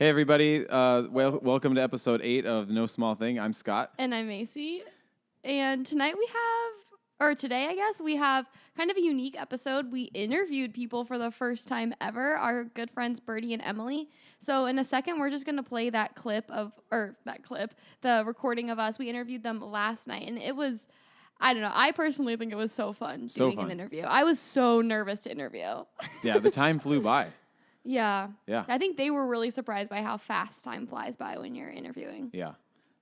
Hey, everybody. Welcome to episode 8 of No Small Thing. I'm Scott. And I'm Macy. And today I guess, we have kind of a unique episode. We interviewed people for the first time ever, our good friends Birdie and Emily. So in a second, we're just going to play the recording of us. We interviewed them last night, and it was, I don't know, I personally think it was so fun doing an interview. I was so nervous to interview. Yeah, the time flew by. Yeah. Yeah. I think they were really surprised by how fast time flies by when you're interviewing. Yeah.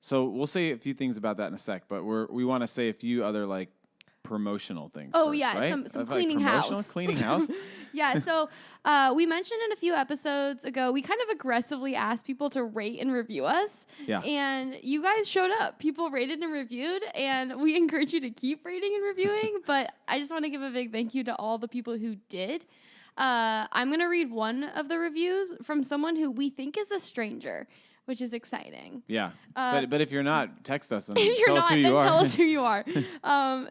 So we'll say a few things about that in a sec, but we want to say a few other promotional things. Oh, first, yeah, right? some cleaning house. Cleaning house. Yeah, so we mentioned in a few episodes ago, we kind of aggressively asked people to rate and review us. Yeah. And you guys showed up. People rated and reviewed, and we encourage you to keep rating and reviewing. But I just want to give a big thank you to all the people who did. I'm going to read one of the reviews from someone who we think is a stranger, which is exciting. Yeah. But if you're not, text us and if you're tell not, us who then you are. tell us who you are.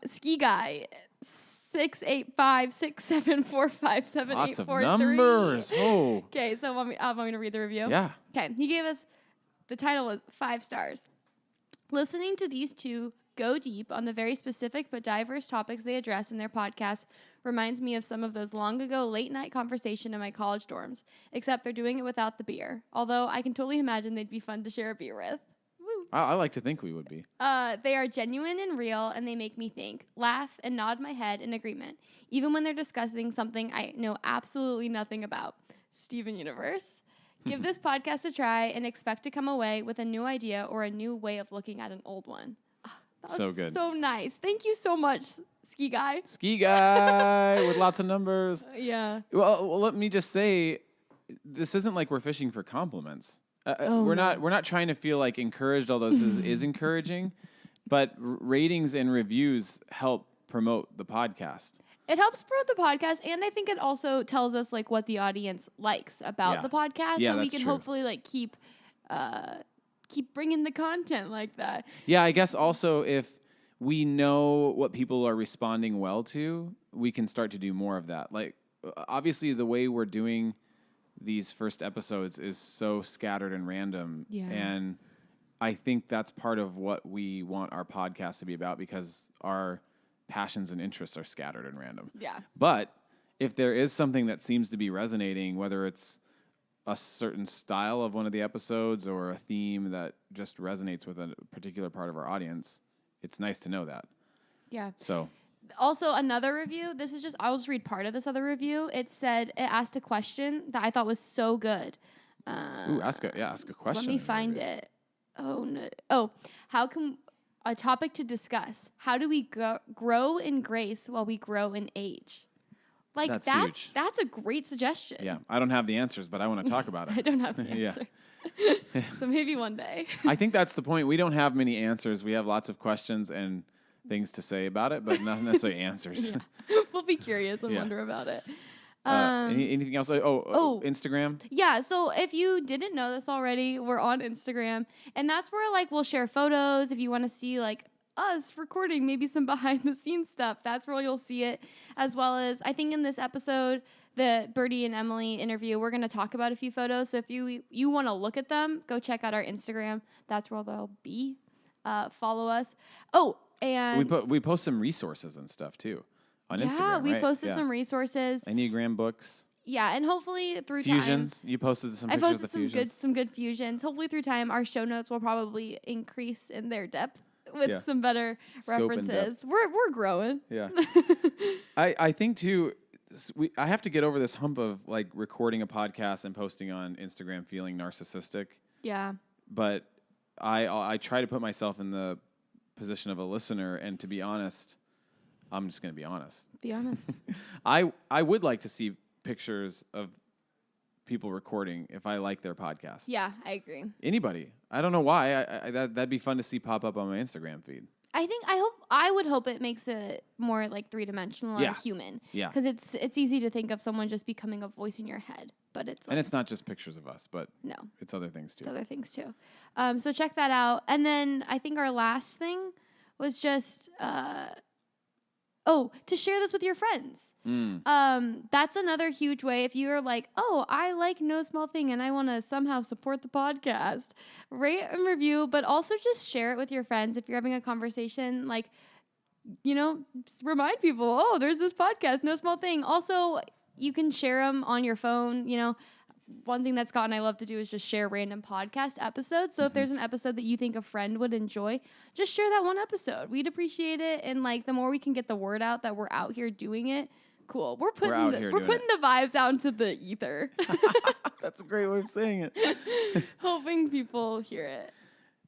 Ski Guy, 685-674-5783. Lots of numbers. Oh. Okay, so want me to read the review? Yeah. Okay, he gave us, the title was 5 stars. Listening to these two go deep on the very specific but diverse topics they address in their podcast reminds me of some of those long ago late night conversation in my college dorms, except they're doing it without the beer. Although I can totally imagine they'd be fun to share a beer with. Woo. I like to think we would be. They are genuine and real, and they make me think, laugh, and nod my head in agreement, even when they're discussing something I know absolutely nothing about. Steven Universe. Give this podcast a try and expect to come away with a new idea or a new way of looking at an old one. So good. So nice. Thank you so much, Ski Guy. Ski Guy with lots of numbers. Yeah. Well, let me just say, this isn't like we're fishing for compliments. We're not trying to feel like encouraged, although this is encouraging. But ratings and reviews help promote the podcast. It helps promote the podcast, and I think it also tells us what the audience likes about the podcast, yeah, so we that's can true. hopefully keep bringing the content like that. Yeah, I guess also if we know what people are responding well to, we can start to do more of that. Obviously, the way we're doing these first episodes is so scattered and random. Yeah. And I think that's part of what we want our podcast to be about, because our passions and interests are scattered and random. Yeah. But if there is something that seems to be resonating, whether it's a certain style of one of the episodes or a theme that just resonates with a particular part of our audience, it's nice to know that. Yeah. So also another review, I'll just read part of this other review. It asked a question that I thought was so good. ask a question. Let me find it. Oh, no. Oh, a topic to discuss. How do we grow in grace while we grow in age? That's huge. That's a great suggestion. Yeah, I don't have the answers, but I want to talk about it. I don't have the answers. So maybe one day. I think that's the point. We don't have many answers. We have lots of questions and things to say about it, but not necessarily answers. Yeah. We'll be curious and wonder about it. Anything else? Instagram? Yeah, so if you didn't know this already, we're on Instagram, and that's where we'll share photos if you want to see us recording, maybe some behind the scenes stuff. That's where you'll see it, as well as I think in this episode, the Birdie and Emily interview, we're going to talk about a few photos. So if you want to look at them, go check out our Instagram. That's where they'll be. Follow us. Oh, and we post some resources and stuff too on Instagram. Yeah, we right? posted some resources. Enneagram books. Yeah, and hopefully through fusions. time. You posted some pictures I posted of fusions. some good fusions. Hopefully through time, our show notes will probably increase in their depth with some better Scope and references. We're growing. Yeah. I think too, I have to get over this hump of recording a podcast and posting on Instagram feeling narcissistic. Yeah. But I try to put myself in the position of a listener, and to be honest, I'm just going to be honest. Be honest. I would like to see pictures of people recording if I like their podcast. Yeah, I agree. Anybody. I don't know why. That'd be fun to see pop up on my Instagram feed. I would hope it makes it more three-dimensional and human. Yeah. Because it's easy to think of someone just becoming a voice in your head, but it's and it's not just pictures of us, but no, it's other things too. It's other things too. So check that out. And then I think our last thing was just to share this with your friends. That's another huge way. If you're like, oh, I like No Small Thing and I want to somehow support the podcast, rate and review, but also just share it with your friends. If you're having a conversation, like, remind people, oh, there's this podcast, No Small Thing. Also, you can share them on your phone. One thing that Scott and I love to do is just share random podcast episodes. So if there's an episode that you think a friend would enjoy, just share that one episode. We'd appreciate it. And the more we can get the word out that we're out here doing it, cool. We're putting the vibes out into the ether. That's a great way of saying it. Hoping people hear it.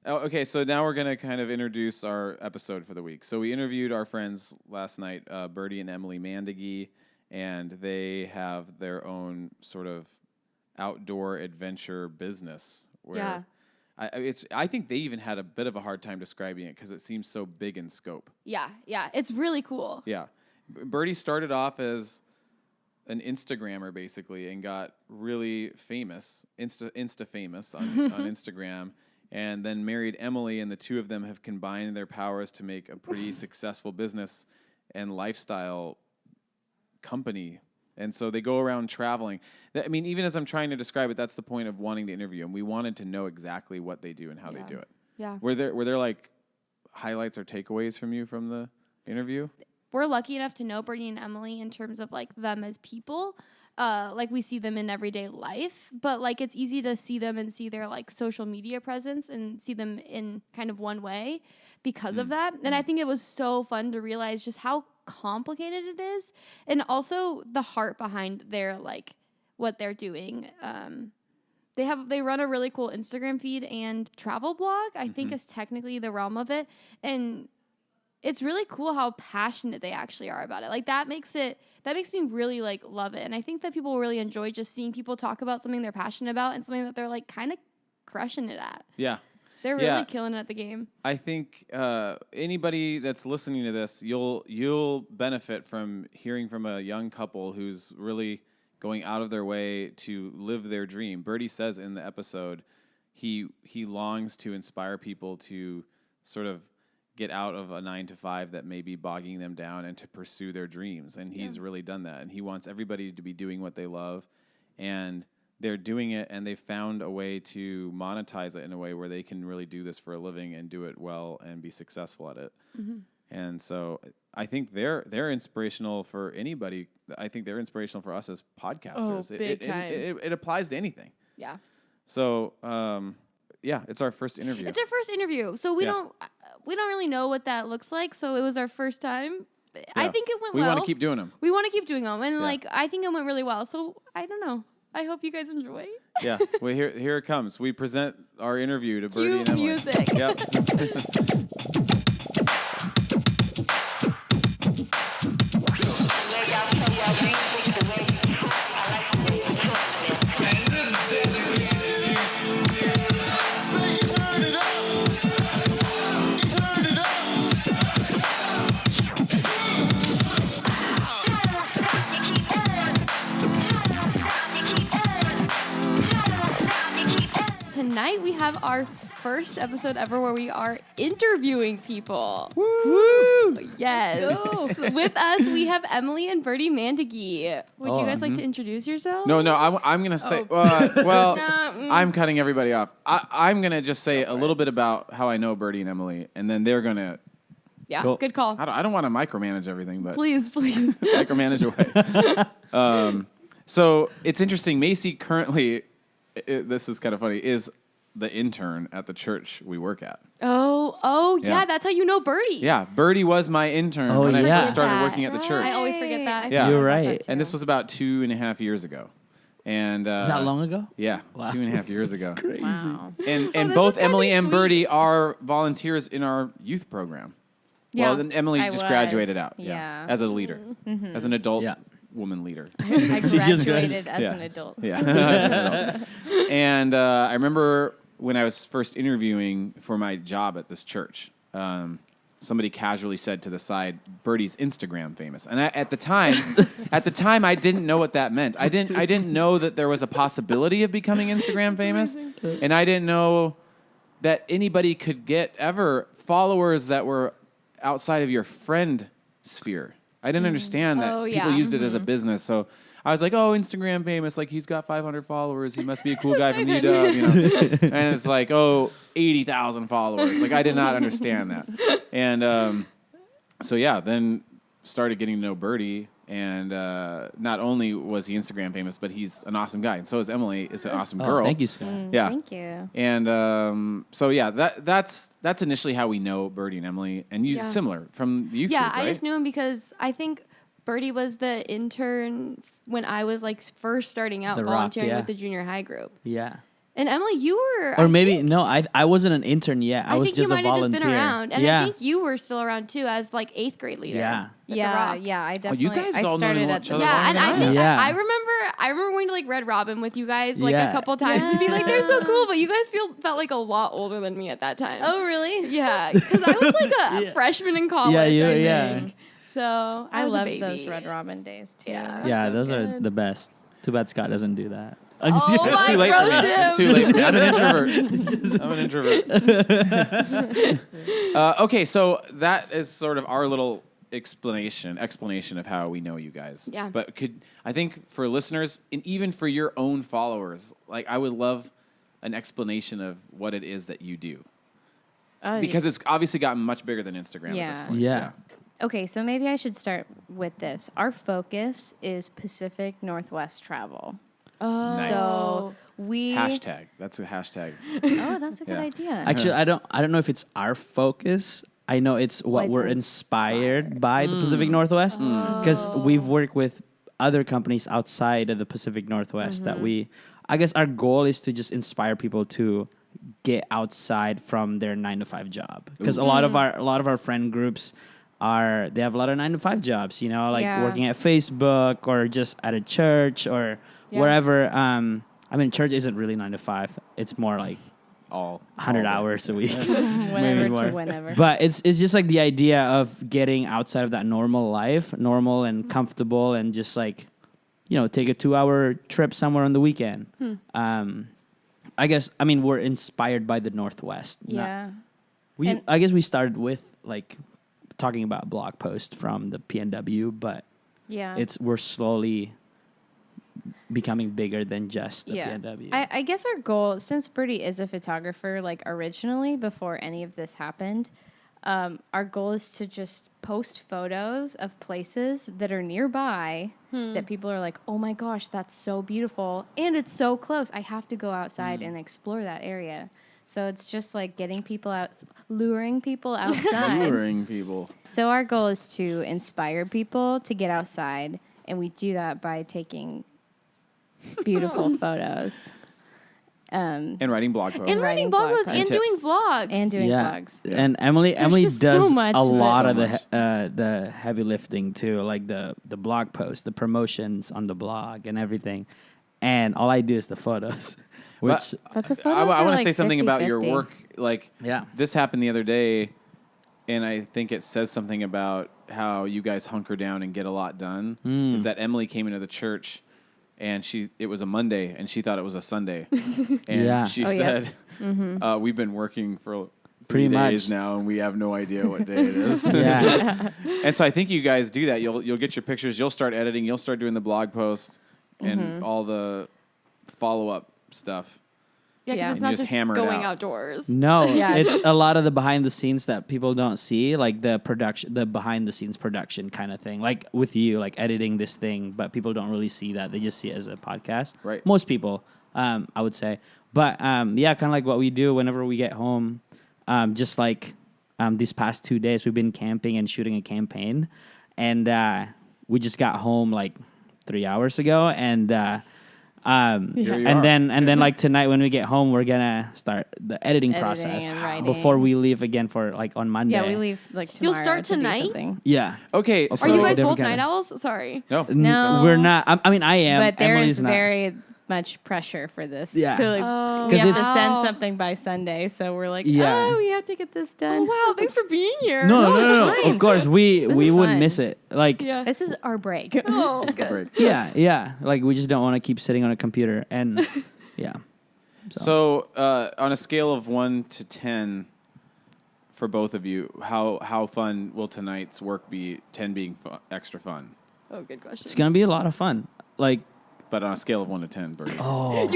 Oh, okay, so now we're going to kind of introduce our episode for the week. So we interviewed our friends last night, Birdie and Emily Mandagies, and they have their own sort of outdoor adventure business where I think they even had a bit of a hard time describing it because it seems so big in scope. Yeah, it's really cool. Yeah. Birdie started off as an Instagrammer basically and got really famous, Insta famous on Instagram, and then married Emily, and the two of them have combined their powers to make a pretty successful business and lifestyle company. And so they go around traveling. I mean, even as I'm trying to describe it, that's the point of wanting to interview them. We wanted to know exactly what they do and how they do it. Yeah. Were there like highlights or takeaways from you from the interview? We're lucky enough to know Birdie and Emily in terms of them as people. We see them in everyday life, but it's easy to see them and see their social media presence and see them in kind of one way because of that. And I think it was so fun to realize just how complicated it is, and also the heart behind their what they're doing. They run a really cool Instagram feed and travel blog, I think is technically the realm of it, and it's really cool how passionate they actually are about it. That makes me really love it, and I think that people really enjoy just seeing people talk about something they're passionate about and something that they're kind of crushing it at. Yeah. They're really killing it at the game. I think anybody that's listening to this, you'll benefit from hearing from a young couple who's really going out of their way to live their dream. Birdie says in the episode he longs to inspire people to sort of get out of a 9-to-5 that may be bogging them down and to pursue their dreams. And he's really done that. And he wants everybody to be doing what they love. And they're doing it, and they found a way to monetize it in a way where they can really do this for a living and do it well and be successful at it. And so I think they're inspirational for anybody. I think they're inspirational for us as podcasters. Oh, big time. It applies to anything. Yeah. So, it's our first interview. It's our first interview. So we don't really know what that looks like. So it was our first time. Yeah. I think it went well. We want to keep doing them. And I think it went really well. So I don't know. I hope you guys enjoy. Yeah. Well, here it comes. We present our interview to Birdie and Emily. Music. Yep. Tonight we have our first episode ever where we are interviewing people. Woo! Yes. With us, we have Emily and Birdie Mandagies. Would you guys like to introduce yourselves? No, I'm going to say, I'm cutting everybody off. I'm going to just say a little bit about how I know Birdie and Emily, and then they're going to... Yeah, cool. Good call. I don't want to micromanage everything, but... Please. Micromanage away. So it's interesting. Macy currently... this is kind of funny, is the intern at the church we work at. Oh, yeah, that's how you know Birdie. Yeah, Birdie was my intern when I first started working at the church. I always forget that. Yeah. You're right. And this was about 2.5 years ago. And that long ago? Yeah, wow. 2.5 years ago. Crazy. Wow. And both Emily and Birdie are volunteers in our youth program. Yeah. Well, then Emily just graduated out. Yeah. As a leader, as an adult. Yeah. Woman leader. I graduated as an adult. Yeah. As an adult. And I remember when I was first interviewing for my job at this church, somebody casually said to the side, "Birdie's Instagram famous." And at the time, I didn't know what that meant. I didn't know that there was a possibility of becoming Instagram famous, and I didn't know that anybody could get ever followers that were outside of your friend sphere. I didn't understand that people used it as a business. So I was like, oh, Instagram famous. Like, he's got 500 followers. He must be a cool guy from UW, you know? And it's like, oh, 80,000 followers. Like, I did not understand that. And so, yeah, then started getting to know Birdie. And not only was he Instagram famous, but he's an awesome guy. And so is Emily. Is an awesome girl. Thank you, Scott. Yeah. Thank you. And so, yeah, that's initially how we know Birdie and Emily. And you similar from the youth group, right? I just knew him because I think Birdie was the intern when I was like first starting out volunteering with the junior high group. Yeah. And Emily, you were, or maybe no, I wasn't an intern yet. I was just a volunteer. I think you might have just been around, and I think you were still around too as like 8th grade leader. Yeah. I definitely. You guys all started at the and I think I remember going to like Red Robin with you guys like a couple times and be like, they're so cool, but you guys felt like a lot older than me at that time. Oh really? Yeah, because I was like a freshman in college. I think. So I loved those Red Robin days too. Yeah, those are the best. Too bad Scott doesn't do that. It's too late for me. It's too late for me. I'm an introvert. Okay, so that is sort of our little explanation of how we know you guys. Yeah. But I think for listeners and even for your own followers, like I would love an explanation of what it is that you do. Because it's obviously gotten much bigger than Instagram at this point. Yeah. Okay, so maybe I should start with this. Our focus is Pacific Northwest travel. Nice. So we hashtag. That's a hashtag. Oh, that's a good idea. Actually, I don't know if it's our focus. I know it's what we're inspired by the Pacific Northwest because we've worked with other companies outside of the Pacific Northwest that I guess our goal is to just inspire people to get outside from their 9-to-5 job because a lot of our friend groups they have a lot of 9-to-5 jobs, you know, like working at Facebook or just at a church or wherever. I mean, church isn't really 9-to-5. It's more like all 100 hours a week. Whenever to whenever. But it's just like the idea of getting outside of that normal life, normal and comfortable, and just like, you know, take a 2-hour trip somewhere on the weekend. I guess, I mean, we're inspired by the Northwest. Yeah. I guess we started with like talking about blog post from the PNW, but we're slowly becoming bigger than just the PNW. I guess our goal, since Birdie is a photographer, like originally before any of this happened, our goal is to just post photos of places that are nearby that people are like, oh my gosh, that's so beautiful. And it's so close. I have to go outside and explore that area. So it's just like getting people out, luring people outside. Luring people. So our goal is to inspire people to get outside. And we do that by taking beautiful photos. And writing blog posts. And writing blog posts and doing vlogs. And doing vlogs. Yeah. And Emily does so much a lot of the heavy lifting too, like the blog posts, the promotions on the blog and everything. And all I do is the photos. Which but the photos I want to like say something 50-50. about your work. Like this happened the other day, and I think it says something about how you guys hunker down and get a lot done. Is that Emily came into the church, and it was a Monday, and she thought it was a Sunday, and she said, "We've been working for 3 days now, and we have no idea what day it is." And so I think you guys do that. You'll get your pictures. You'll start editing. You'll start doing the blog post and all the follow-up stuff. Yeah, because it's not just going outdoors. No, it's a lot of the behind the scenes that people don't see, like the production, the behind the scenes production kind of thing. Like with you, like editing this thing, but people don't really see that. They just see it as a podcast. Right. Most people, I would say. But kind of like what we do whenever we get home. Just like these past 2 days, we've been camping and shooting a campaign, and we just got home like 3 hours ago, and then like tonight when we get home, we're gonna start the editing process before we leave again for like on Monday. Yeah, we leave like tomorrow. You'll start tonight? Yeah. Okay. Are you guys both night owls? Sorry. No, we're not. I mean, I am. But there Emily's is not. very much pressure for this. Yeah. To, like, we have to send something by Sunday, so we're like, we have to get this done. Oh wow! Thanks for being here. No. Of course, we wouldn't miss it. Like, this is our break. Oh, good. Yeah. Like, we just don't want to keep sitting on a computer, and So on a scale of 1 to 10, for both of you, how fun will tonight's work be? 10 being extra fun. Oh, good question. It's gonna be a lot of fun. Like, but on a scale of 1 to 10, Bernie. You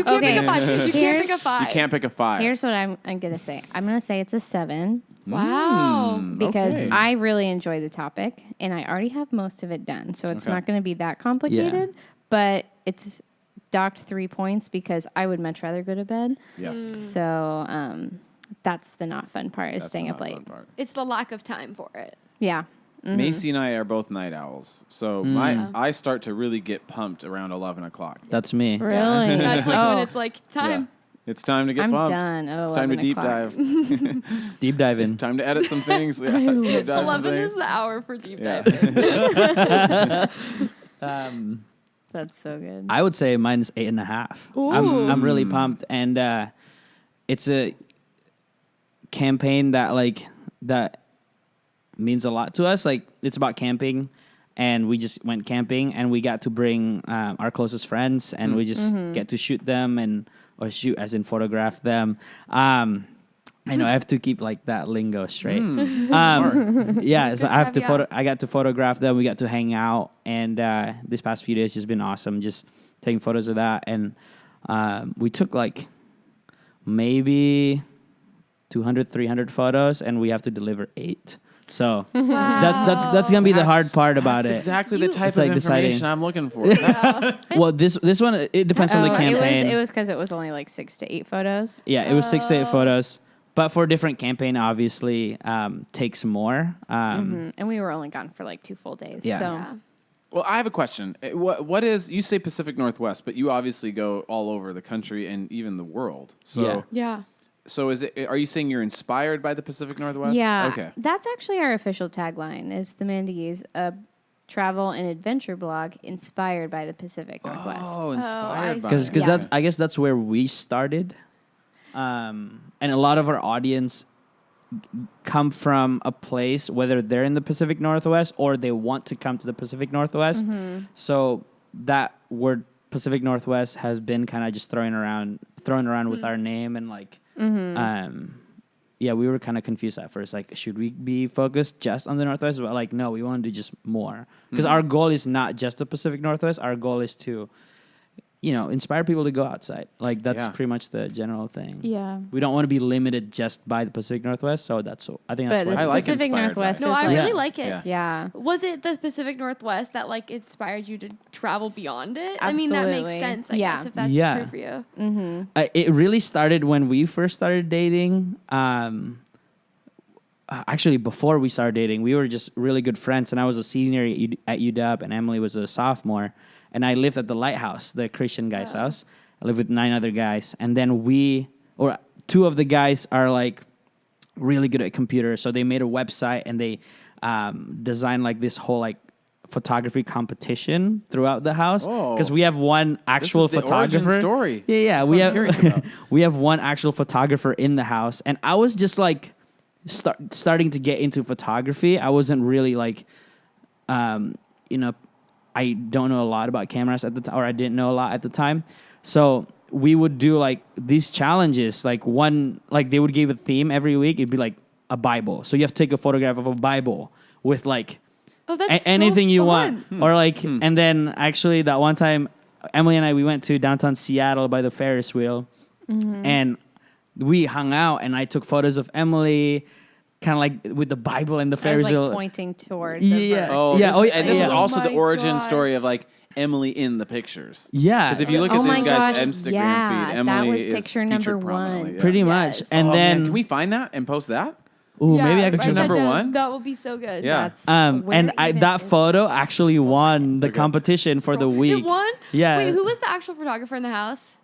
can't Okay. pick a 5. You can't pick a 5. You can't pick a 5. Here's what I'm gonna say. I'm gonna say it's a 7 Wow. because Okay. I really enjoy the topic and I already have most of it done, so it's Okay. not gonna be that complicated. But it's docked 3 points because I would much rather go to bed. Yes. So that's the not fun part is That's staying the up not late. fun part. It's the lack of time for it. Yeah. Macy and I are both night owls, so I start to really get pumped around 11 o'clock. that's me. Really? That's like when Oh. it's like time. It's time to get I'm pumped. done. Oh, It's time to 11 deep o'clock. dive. Deep dive in. Time to edit some things. Yeah, deep dive some 11 things. is the hour for deep Yeah. diving. That's so good. I would say mine's 8.5. Ooh. I'm really pumped, and it's a campaign that means a lot to us. Like, it's about camping, and we just went camping, and we got to bring our closest friends, and we just get to shoot them or shoot as in photograph them. I know I have to keep like that lingo straight. Yeah, so Good I have to caveat. I got to photograph them. We got to hang out, and this past few days has been awesome. Just taking photos of that, and we took like maybe 200, 300 photos, and we have to deliver 8. So that's gonna be the hard part about That's it. exactly the You- type It's of like information deciding. I'm looking for. That's, Well, this one it depends on the campaign. It was because it was only like 6 to 8 photos. Yeah, it was 6 to 8 photos. But for a different campaign, obviously, takes more. And we were only gone for like 2 full days. Yeah. So Yeah. well, I have a question. What is, you say Pacific Northwest, but you obviously go all over the country and even the world. So Yeah. Yeah. So are you saying you're inspired by the Pacific Northwest? yeah, Okay. that's actually our official tagline is the Mandagies, a travel and adventure blog inspired by the Pacific Northwest. Oh, inspired by Because it. that's I guess that's where we started, and a lot of our audience come from a place, whether they're in the Pacific Northwest or they want to come to the Pacific Northwest. So that word Pacific Northwest has been kind of just thrown around with our name, and like yeah, we were kind of confused at first. Like, should we be focused just on the Northwest? But like, no, we want to do just more, because our goal is not just the Pacific Northwest. Our goal is to, inspire people to go outside. Like, that's Yeah. pretty much the general thing. Yeah. We don't want to be limited just by the Pacific Northwest. So I think that's But why. the I like Pacific inspired by Northwest it. No, is I like, Yeah. really like it. Yeah. yeah. Was it the Pacific Northwest that like inspired you to travel beyond it? I mean, that Absolutely. makes sense, I Yeah. guess, if that's Yeah. true for you. It really started when we first started dating. Actually, before we started dating, we were just really good friends, and I was a senior at UW, and Emily was a sophomore, and I lived at the Lighthouse, the Christian guy's house. I lived with 9 other guys, and then 2 of the guys are like really good at computers, so they made a website and they designed like this whole like photography competition throughout the house, because Oh. we have one actual This is the origin photographer. story. Yeah, That's we what I'm have curious about. we have one actual photographer in the house, and I was just like starting to get into photography. I wasn't really like, I don't know a lot about cameras at the time, or I didn't know a lot at the time. So we would do like these challenges, like they would give a theme every week. It'd be like a Bible, so you have to take a photograph of a Bible with like Oh, that's anything so you fun. want, or like, and then actually that one time, Emily and I, we went to downtown Seattle by the Ferris wheel, and we hung out, and I took photos of Emily, kind of like with the Bible and the I was Ferris like wheel. pointing towards Yeah. a verse. Oh, Yeah, this, oh, yeah, and this yeah. is also Oh the my origin gosh. story of like Emily in the pictures. Yeah, Because if you look at Oh my these guys' gosh, Instagram yeah, feed, that Emily was is picture featured number prominently, one. yeah. pretty Yes. much, and Oh, then man, can we find that and post that? ooh, Yeah, maybe I write could. Picture that number down. one? That will be so good. Yeah. That's And where I even that is- photo actually won the Okay. competition for the week. It won? Yeah. Wait, who was the actual photographer in the house?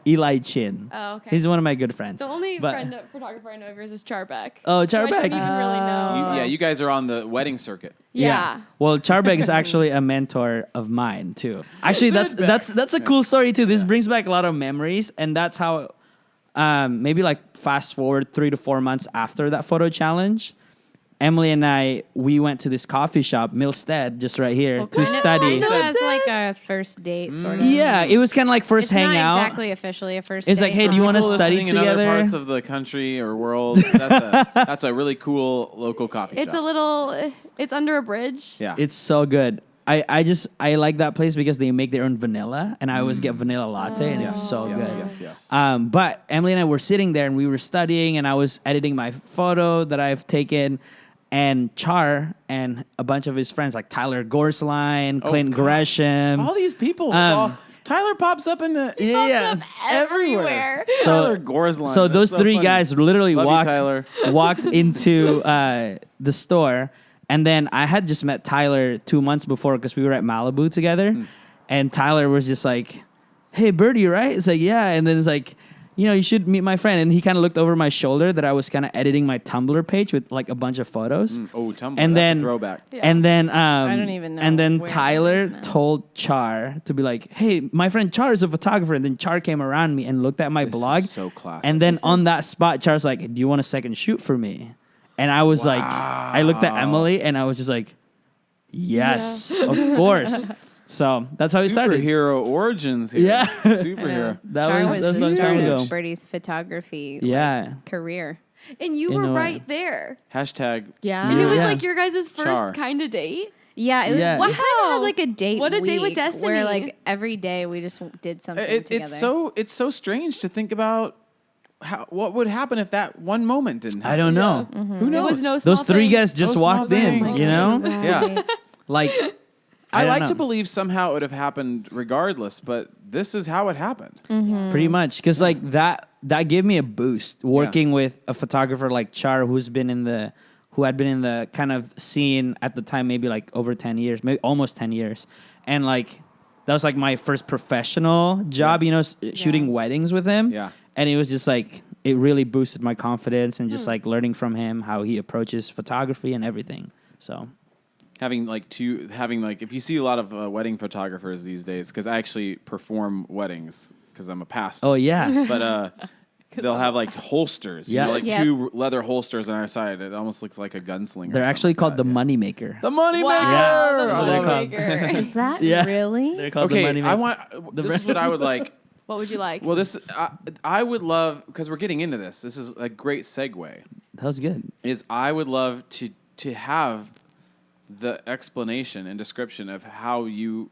Eli Chin. Oh, okay. He's one of my good friends. The only But- photographer I know of yours is Charbeck. Oh, who I Charbeck. don't even really know. You guys are on the wedding circuit. Yeah. Well, Charbeck is actually a mentor of mine too. Actually, Is it? that's a cool story too. This brings back a lot of memories, and that's how. Maybe like fast forward 3 to 4 months after that photo challenge, Emily and we went to this coffee shop, Milstead, just right here, to study. Kind of as like a first date, sort of. Yeah, it was kind of like first It's hangout. not exactly officially a first It's date. like, hey, do you want to study listening in other together? parts of the country or world? That's a really cool local coffee It's shop. it's under a bridge. Yeah. It's so good. I like that place because they make their own vanilla, and I always get vanilla latte, and it's so good. Yes. But Emily and I were sitting there, and we were studying, and I was editing my photo that I've taken, and Char and a bunch of his friends, like Tyler Gorsline, Clinton Gresham. All these people. Tyler pops up in Everywhere. Tyler Gorsline. So those That's three funny. guys literally Love you, Tyler. walked into the store, and then I had just met Tyler 2 months before because we were at Malibu together, and Tyler was just like, "Hey, Birdie, right?" It's like, "Yeah," and then it's like, you should meet my friend, and he kind of looked over my shoulder that I was kind of editing my Tumblr page with like a bunch of photos. Tumblr. And That's then a throwback. Yeah. And then I don't even know And then where that Tyler is now. told Char to be like, "Hey, my friend Char is a photographer." And then Char came around me and looked at my This blog. is so classic. And then on that spot, Char's like, "Do you want a second shoot for me?" And I was like, I looked at Emily and I was just like, "Yes, of course." So that's how we started. Superhero origins here. Yeah. Superhero. That Char was was that's a the long start time of ago. Birdie's photography Yeah. career. And you In were a way. right there. Hashtag. Yeah. And it was Yeah. like your guys' first Char. kind of date. Yeah, it was. Yeah. We kind of Wow. had like a date. What a date with week destiny. Where like every day we just did something together. It's so strange to think about what would happen if that one moment didn't happen. I don't know. Who It knows? was no small Those three thing. guys just No small walked in, thing. you know? Yeah. Like, I don't like know. to believe somehow it would have happened regardless, but this is how it happened. Pretty much, because like that gave me a boost working with a photographer like Char, who had been in the kind of scene at the time, maybe like over 10 years, maybe almost 10 years, and like that was like my first professional job, shooting weddings with him. Yeah. And it was just like it really boosted my confidence and just like learning from him how he approaches photography and everything. So. Having if you see a lot of wedding photographers these days, because I actually perform weddings because I'm a pastor. Oh yeah. But they'll have like holsters, Yeah. like Yep. 2 leather holsters on our side. It almost looks like a gunslinger. They're or actually something called like the that, money maker. The money maker. Wow, the That's what they're money called. maker. Is that Yeah. really? They're called the Okay, money maker. I want. This is what I would like. What would you like? Well, I would love, because we're getting into this. This is a great segue. That was good. Is I would love to have the explanation and description of how you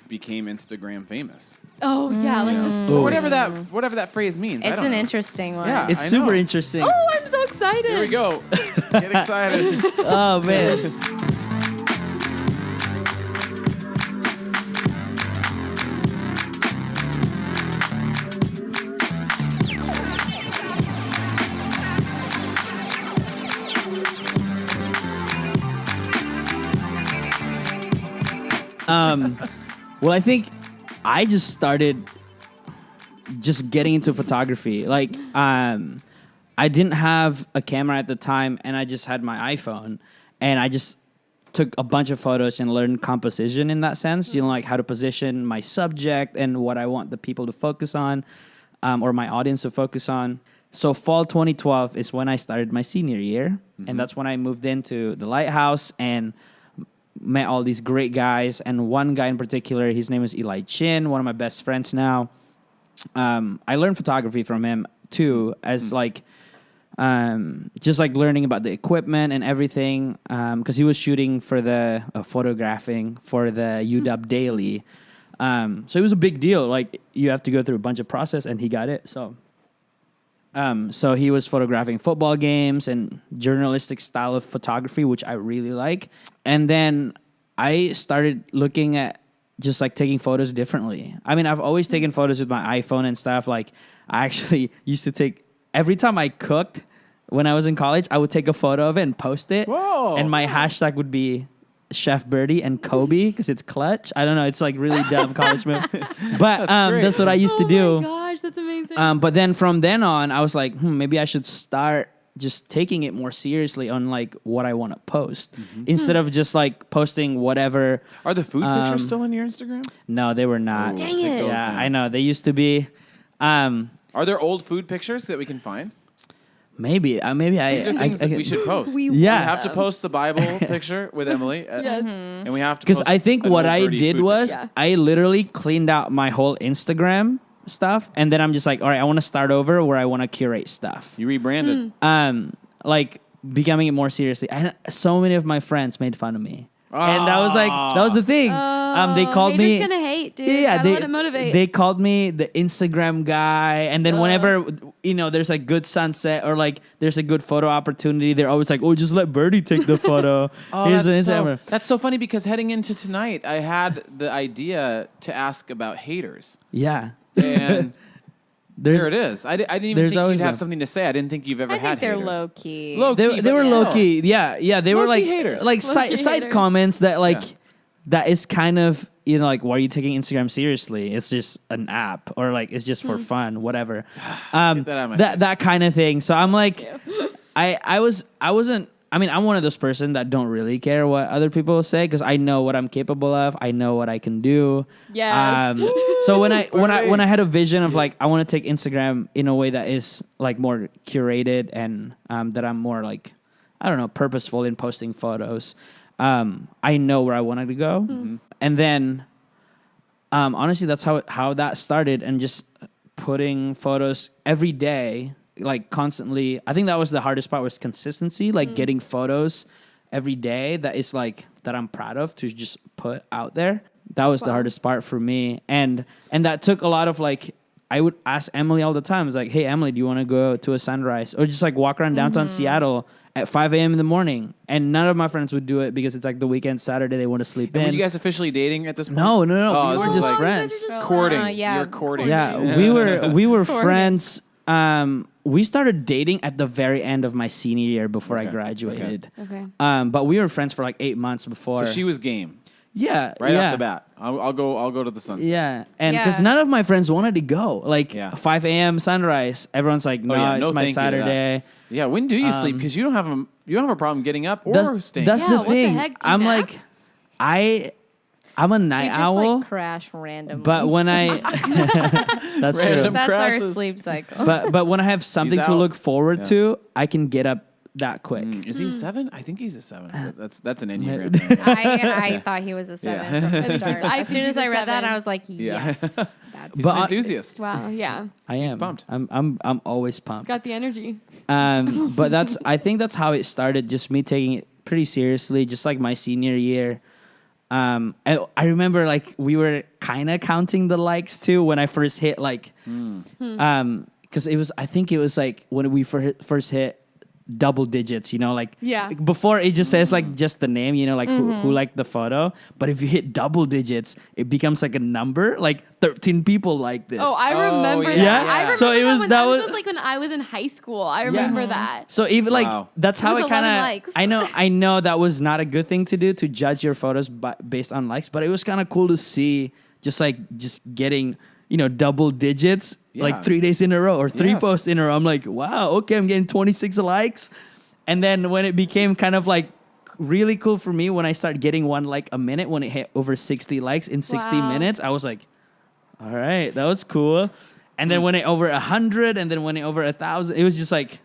became Instagram famous, oh yeah, like the or story. whatever that phrase means. I It's don't an know. interesting one. Yeah. It's I super know. interesting. Oh, I'm so excited. Here we go. Get excited. Oh man. Well, I think I just started just getting into photography. Like, I didn't have a camera at the time, and I just had my iPhone, and I just took a bunch of photos and learned composition in that sense. You know, like how to position my subject and what I want the people to focus on, or my audience to focus on. So fall 2012 is when I started my senior year, and that's when I moved into the Lighthouse and met all these great guys. And one guy in particular, his name is Eli Chin, one of my best friends now. I learned photography from him too, as like just like learning about the equipment and everything, because he was shooting for the photographing for the UW Daily. So it was a big deal. Like you have to go through a bunch of process, and he got it. So he was photographing football games and journalistic style of photography, which I really like. And then I started looking at just like taking photos differently. I mean, I've always taken photos with my iPhone and stuff. Like I actually used to take, every time I cooked when I was in college, I would take a photo of it and post it. Whoa. And my hashtag would be Chef Birdie and Kobe because it's clutch. I don't know. It's like really dumb college move. But that's what I used to do. Oh my gosh, that's amazing. But then from then on, I was like, maybe I should start just taking it more seriously on like what I want to post instead of just like posting whatever. Are the food pictures still on your Instagram? No, they were not. Ooh, Dang take it. those Yeah, down. I know they used to be. Are there old food pictures that we can find? Maybe These are things that we should post. Yeah. We have to post the Bible picture with Emily. Yes. And we have to Because post I think an what old I birdie did food was picture. Yeah. I literally cleaned out my whole Instagram stuff, and then I'm just like, all right, I want to start over where I want to curate stuff. You rebranded. Like becoming it more seriously. And so many of my friends made fun of me. And that was the thing. They called haters me. gonna hate, dude. Yeah, Gotta let it motivate. they called me the Instagram guy, and then whenever there's a good sunset or like there's a good photo opportunity, they're always like, "Oh, just let Birdie take the photo." Here's an Instagram. that's so funny because heading into tonight, I had the idea to ask about haters. Yeah, And there's there it is. I didn't even there's think always you'd have them. something to say. I didn't think you've ever I had think they're haters. low key. Low they key, were but low still. key. Yeah, they were Low-key like haters. like Low-key side haters. comments that like. Yeah. That is kind of, like, why are you taking Instagram seriously? It's just an app, or like it's just for fun, whatever. that out of my face. That kind of thing. So I'm like, I wasn't. I mean, I'm one of those person that don't really care what other people say because I know what I'm capable of. I know what I can do. Yes. So when I had a vision of like I want to take Instagram in a way that is like more curated and that I'm more like I don't know purposeful in posting photos. I know where I wanted to go, and then honestly, that's how that started, and just putting photos every day, like constantly. I think that was the hardest part was consistency, like getting photos every day that is like that I'm proud of to just put out there. That was the hardest part for me, and that took a lot of like. I would ask Emily all the time. I was like, "Hey, Emily, do you want to go to a sunrise or just like walk around downtown Seattle at 5 a.m. in the morning?" And none of my friends would do it because it's like the weekend, Saturday, they want to sleep And in. were you guys officially dating at this point? No. Oh, we this were is just like friends. You guys are just Courting. yeah. You're courting. Yeah, we were friends. We started dating at the very end of my senior year before I Okay. graduated. Okay. But we were friends for like 8 months before. So she was game yeah, right yeah. off the bat. I'll go to the sunset. Yeah, and Yeah. because none of my friends wanted to go, like Yeah. 5 a.m. sunrise. Everyone's like, "No, yeah, it's no my thank you to that. Saturday." Yeah. When do you sleep? Because you don't have a problem getting up or That's staying. that's Yeah, the what the thing. heck, do you I'm nap? like, I'm a night You just owl, like crash randomly. but when I that's true. Random that's our crashes. sleep cycle. But when I have something to out. look forward Yeah. to, I can get up that quick. Is he a 7? I think he's a 7. That's an Enneagram. maybe. thing. I thought he was a 7 Yeah. from the start. I As think soon he's as a I read that, 7. I was like, Yeah. yes. That's He's But an I- enthusiast. Wow. Yeah. I am. pumped. I'm always pumped. Got the energy. But I think that's how it started. Just me taking it pretty seriously, just like my senior year. I remember like we were kind of counting the likes too when I first hit like, because I think it was like when we first hit double digits, like Yeah. before it just says like just the name, like who liked the photo. But if you hit double digits, it becomes like a number, like 13 people like this. Oh, I remember that. Yeah. I remember So it was- when that I was- was like when I was in high school. I remember that. So even like Wow. that's how It it was kind 11 of. likes. I know that was not a good thing to do to judge your photos based on likes, but it was kind of cool to see just getting double digits like Yeah. 3 days in a row or three Yes. posts in a row. I'm like, wow, okay, I'm getting 26 likes, and then when it became kind of like really cool for me when I started getting one like a minute when it hit over 60 likes in 60 Wow. minutes, I was like, all right, that was cool. And then when it over 100, and then when it over 1,000, it was just like.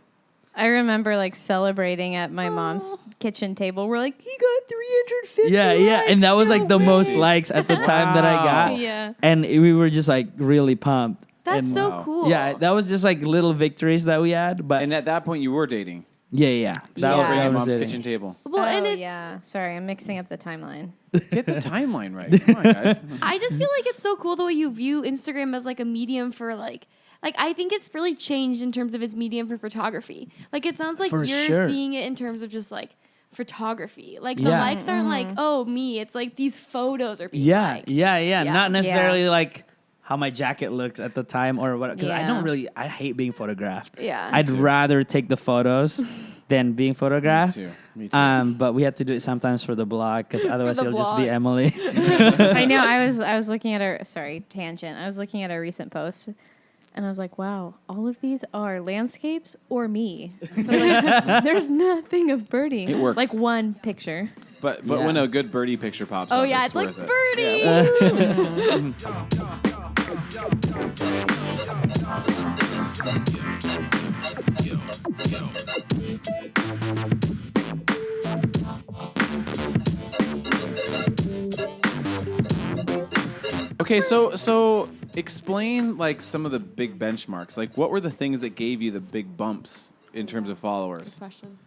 I remember like celebrating at my mom's kitchen table. We're like, he got 350 Yeah, and that was no like the most way." likes at the time that I Wow. got. Yeah. And we were just like really pumped. That's And, so Wow. cool. Yeah, that was just like little victories that we had. But And at that point, you were dating. yeah. Celebrating Yeah. at was mom's it. kitchen table. Well, and Oh, it's yeah. Sorry, I'm mixing up the timeline. Get the timeline right. Come on, guys. I just feel like it's so cool the way you view Instagram as like a medium for like I think it's really changed in terms of its medium for photography. Like it sounds like For you're sure. seeing it in terms of just like photography. Like the Yeah. likes aren't like, oh me. It's like these photos are being Yeah, liked. yeah. Yeah. Not necessarily like how my jacket looked at the time or what. Because Yeah. I hate being photographed. Yeah. I'd rather take the photos than being photographed. Me too. But we had to do it sometimes for the blog because otherwise the it'll just be blog. Emily. I know. I was looking at our tangent. I was looking at our recent post, and I was like, wow, all of these are landscapes or me. Like, there's nothing of Birdie. It works. Like one picture. But Yeah. when a good birdie picture pops Oh up, yeah, it's it's like worth it. birdie. Uh, Okay, so explain like some of the big benchmarks. Like, what were the things that gave you the big bumps in terms of followers? Question.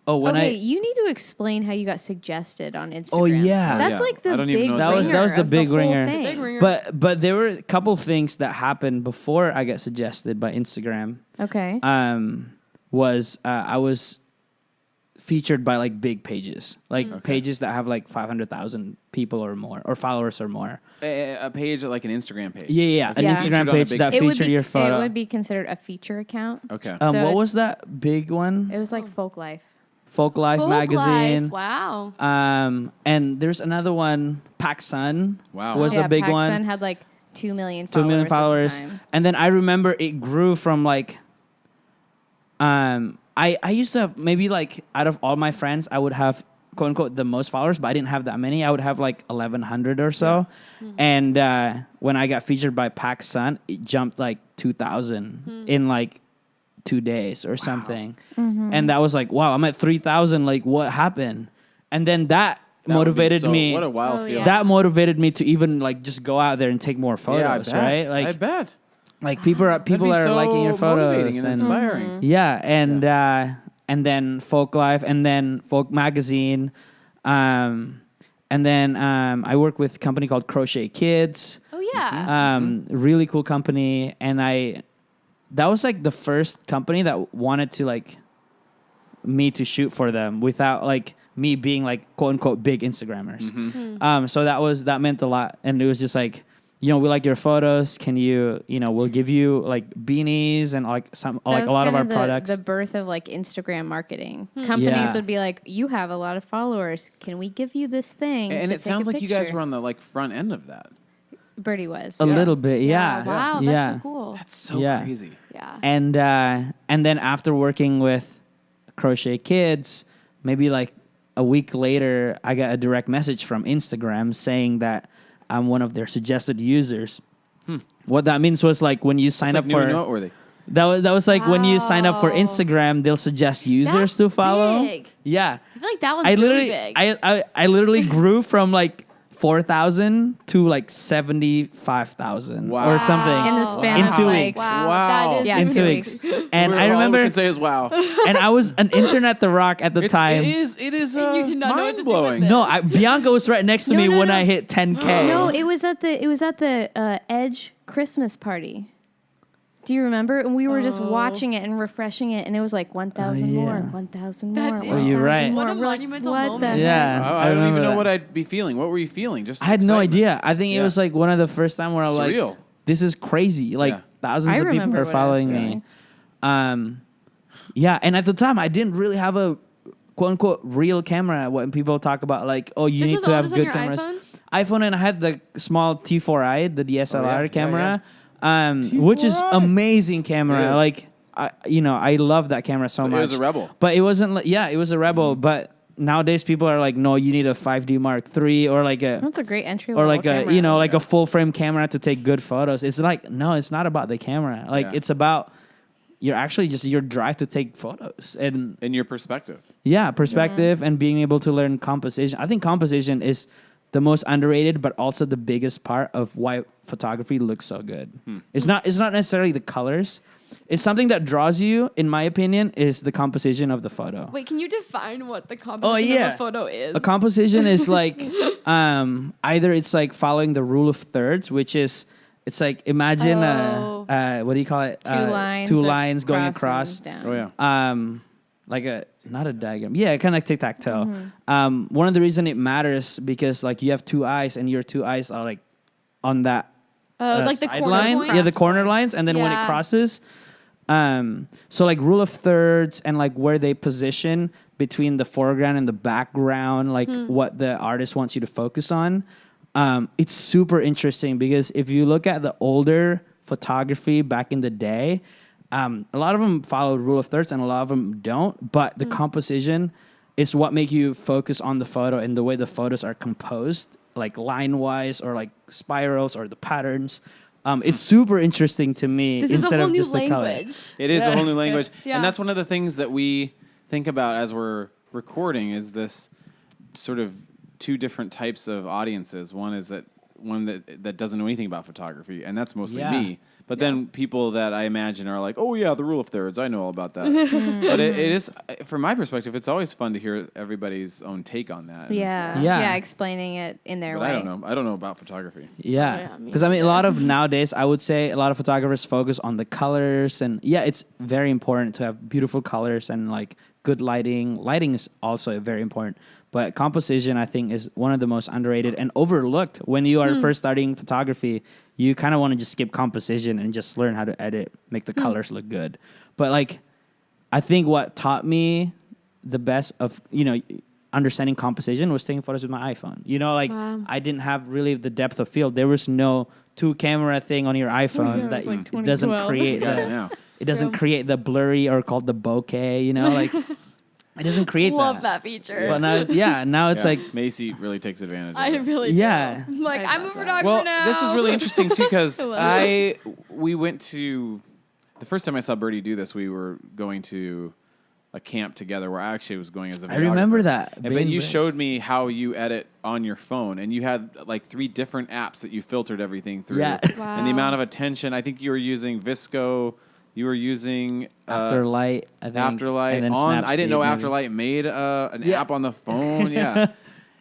Oh, when okay, you need to explain how you got suggested on Instagram. Oh, yeah. That's Yeah. like the I don't even big know ringer. what that was the of big whole ringer. thing. Big ringer. but there were a couple things that happened before I got suggested by Instagram. Okay. I was featured by like big pages, like pages that have like 500,000 people or more, or followers or more. A page like an Instagram page. Yeah. An Yeah. Instagram Featured on a page big that page. featured your photo. It would be considered a feature account. Okay. So What was that big one? It was like Folk Life. Folk Life Folk magazine. Life. Wow. And there's another one, PacSun. Wow. Was yeah, a big PacSun one. had like 2 million 2 followers. million at the followers. time. And then I remember it grew from like, I used to have maybe like out of all my friends, I would have quote unquote the most followers, but I didn't have that many. I would have like 1,100 or so. And when I got featured by PacSun, it jumped like 2,000 in like 2 days or something. And that was like, wow, I'm at 3,000. Like, what happened? And then that That would be motivated me. What a wild Oh, feeling. yeah. That motivated me to even like just go out there and take more photos, yeah, I bet. right? Like, I bet. like people are That'd be so liking your photos motivating and inspiring. yeah, and then Folk Life, and then Folk Magazine, and then I work with a company called Crochet Kids. Oh yeah. Really cool company, and that was like the first company that wanted to like me to shoot for them without like me being like quote unquote big Instagrammers. So that meant a lot, and it was just like, we like your photos. Can we'll give you like beanies and like That like was a lot of our kinda products. The birth of like Instagram marketing. Companies Yeah. would be like, "You have a lot of followers. Can we give you this thing?" And to it sounds take a like you guys picture?" were on the like front end of that. Birdie was. a little bit, yeah. Wow. yeah. That's so cool. That's so Yeah. crazy. Yeah. And then after working with Crochet Kids, maybe like a week later, I got a direct message from Instagram saying that I'm one of their suggested users. What that means was like when you sign It's like up new for and noteworthy. that was like when you sign up for Wow. Instagram, they'll suggest users That's to follow. big. Yeah, I feel like that one's I really literally big. I literally grew from like 4,000 to like 75,000 Wow. or something In the span in of 2 like weeks. Wow. Wow. That is Yeah, In in 2 2 weeks. weeks. And I All we remember, can say is wow. and I was an intern at the Rock at the time. It is And you did not know what to do with mind-blowing. it. No, Bianca was right next to me No, when no. I hit 10K. No, it was at the Edge Christmas party. Do you remember? And we were just watching it and refreshing it, and it was like 1,000 more, yeah. 1,000 more. That's Oh, you're 1,000 right. more. What a We're like, monumental what moment. The Yeah. heck? I don't even remember know that. what I'd be feeling. What were you feeling? Just I had no excitement. idea. I think it Yeah. was like one of the first time where I was like, Surreal. this is crazy. Like Yeah. thousands I of people remember are what I was following me. feeling. Yeah, and at the time I didn't really have a quote unquote real camera. When people talk about like, oh, you This need was to all have just on good your cameras. iPhone? iPhone, and I had the small T4i, the DSLR Oh, yeah. camera, which is T4i. amazing It camera. is. Like, I love that camera so But much. it was a rebel. But it wasn't. It was a rebel. But nowadays people are like, no, you need a 5D Mark III or like a. That's a great entry Or level like camera. like a full frame camera to take good photos. It's like, no, it's not about the camera. Like Yeah. it's about your drive to take photos and In your perspective. perspective and being able to learn composition. I think composition is the most underrated, but also the biggest part of why photography looks so good. It's not necessarily the colors. It's something that draws you, in my opinion, is the composition of the photo. Wait, can you define what the composition of a photo is? A composition is like either it's like following the rule of thirds, which is it's like imagine what do you call it? Two lines going across. Down. Oh yeah. Like not a diagram. Yeah, kind of like tic-tac-toe. One of the reason it matters because like you have two eyes and your two eyes are like on that like the side corner line. points? Yeah, the corner lines, and then when it Yeah. crosses. So like rule of thirds and like where they position between the foreground and the background, like what the artist wants you to focus on. It's super interesting because if you look at the older photography back in the day, a lot of them follow rule of thirds and a lot of them don't. But the composition is what make you focus on the photo and the way the photos are composed, like line wise or like spirals or the patterns. It's super interesting to me This is a instead whole of new just the color. language. It is a whole new language. Yeah. And that's one of the things that we think about as we're recording is this sort of two different types of audiences. One is one that doesn't know anything about photography, and that's mostly me. But then people that I imagine are like, oh, yeah, the rule of thirds. I know all about that. But it is, from my perspective, it's always fun to hear everybody's own take on that. Yeah, explaining it in their But way. I don't know. I don't know about photography. Yeah, yeah, me because I mean, a lot of nowadays, I would say a lot of photographers focus on the colors, and it's very important to have beautiful colors and like good lighting. Lighting is also very important, but composition, I think, is one of the most underrated and overlooked. When you are first starting photography, you kind of want to just skip composition and just learn how to edit, make the colors look good. But like, I think what taught me the best of understanding composition was taking photos with my iPhone. I didn't have really the depth of field. There was no 2-camera thing on your iPhone that like it doesn't 2012. create Yeah. it doesn't create the blurry or called the bokeh. Like it doesn't create Love that feature. But now it's like Macy really takes advantage of I it. really Yeah. do. Like, I I'm a love that. photographer Well, now. this is really interesting too because I love we went to the first time I saw Birdie do this. We were going to a camp together where I actually was going as a videographer. I remember that. But you showed me how you edit on your phone, and you had like 3 different apps that you filtered everything through. Yeah. And the amount of attention. I think you were using Visco. You were using Afterlight, I think. Afterlight and then on. I didn't know Snapseed, maybe. Afterlight made an app on the phone. Yeah.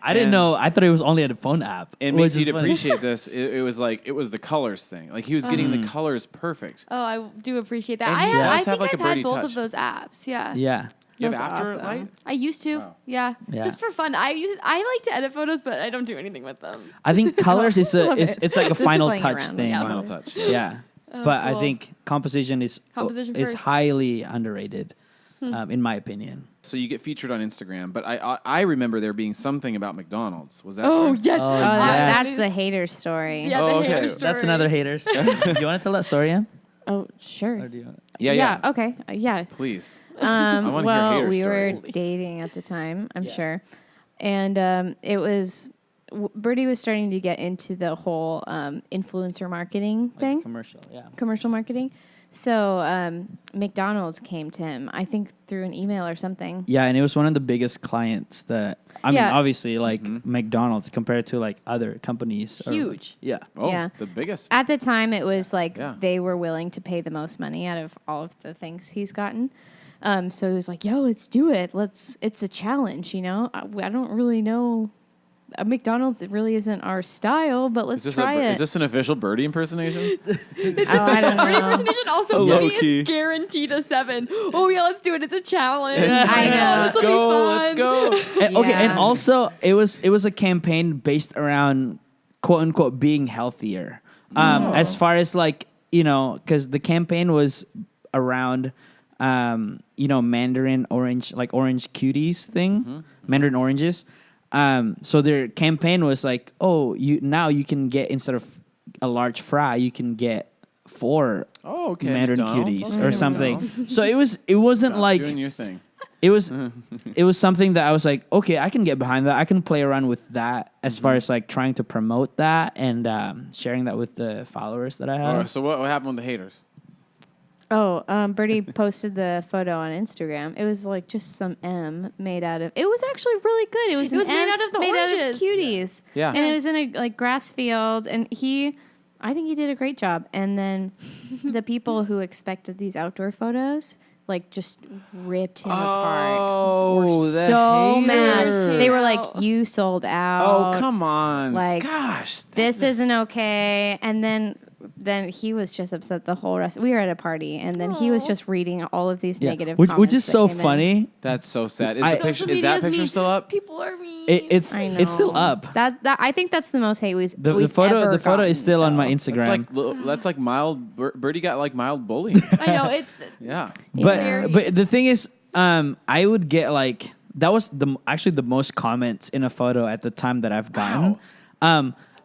I didn't And- know. I thought it was only a phone app. And which Macy, is to funny. appreciate this, it was the colors thing. Like he was getting the colors perfect. Oh, I do appreciate that. And I he have. does I have, think like, a I've had birdie both touch. of those apps. Yeah. Yeah. You have That's Afterlight? awesome. I used to. Wow. Yeah. Yeah. Just for fun. I like to edit photos, but I don't do anything with them. I think colors is Love it's like a Just final playing touch around with thing. it. Final touch. Yeah. Oh, But I cool. think composition is Composition first. highly underrated, in my opinion. So you get featured on Instagram, but I remember there being something about McDonald's. Was that Oh true? yes. Oh, Oh, yes. that's the hater story. Yeah, Oh, the okay. hater That's story. That's another haters. Do you want to tell that story, Em? Oh, sure. Or do you? Yeah. Okay. Yeah. Please. wanna hear a Well, hater we story. were dating at the time, I'm Yeah. sure, and it was Birdie was starting to get into the whole influencer marketing Like thing, commercial, yeah. commercial marketing. So McDonald's came to him, I think through an email or something. Yeah, and it was one of the biggest clients that I mean, Yeah. obviously, like McDonald's compared to like other companies. are, like- Huge. yeah. Oh, Yeah. the biggest. At the time, it was like Yeah. they were willing to pay the most money out of all of the things he's gotten. So he was like, "Yo, let's do it. It's a challenge, I don't really know. McDonald's it really isn't our style, but let's try it." Is this an official Birdie impersonation? Oh, I don't Birdie know. impersonation also Oh, for me low-key. is guaranteed a 7. Oh yeah, let's do it. It's a challenge. I know. This Let's will go. be Let's fun. go. And, okay, and Yeah. also it was a campaign based around quote unquote being healthier. As far as like because the campaign was around Mandarin orange like orange cuties thing, Mandarin oranges. So their campaign was like, oh, you can get instead of a large fry, you can get 4 Oh, okay. Mandarin McDonald's. cuties Okay, or something. McDonald's. So it wasn't Stop like doing your thing. it was something that I was like, okay, I can get behind that. I can play around with that as far as like trying to promote that and sharing that with the followers that I Oh, have. so what happened with the haters? Oh, Birdie posted the photo on Instagram. It was like just some M made out of. It was actually really good. It was It was an made M out of the made out of oranges. cuties. Yeah. And it was in a like grass field, and I think he did a great job. And then the people who expected these outdoor photos, like, just ripped him apart. Oh, Were the so mad. haters. They were like, Out. "You sold out. Oh, come on. Like, gosh. This isn't okay." And then he was just upset the whole rest. We were at a party, and then he was Aw. just reading all of these negative which comments. is that so came in. funny. That's so sad. Is, I- the picture, Social is that media's picture mean. still up? People are mean. It's I know. it's still up. That I think that's the most hate we've The we've photo ever the photo is gotten, still on my though. Instagram. That's like mild. Birdie got like mild bullying. I know it. Yeah. very- but the thing is, I would get like that was actually the most comments in a photo at the time that I've gotten.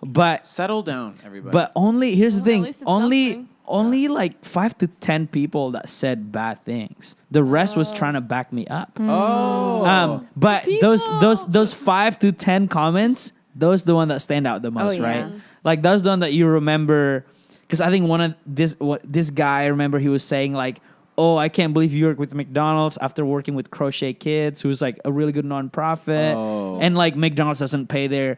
But Settle down, everybody. But only here's the Well, at thing. least it's Only something. only like 5 to 10 people that said bad things. The rest was trying to back me up. oh. But People. those 5 to 10 comments, those the one that stand out the most, yeah. right? Like those the one that you remember because I think this guy, I remember he was saying like, oh, I can't believe you work with McDonald's after working with Crochet Kids, who's like a really good nonprofit. Oh. And like McDonald's doesn't pay their,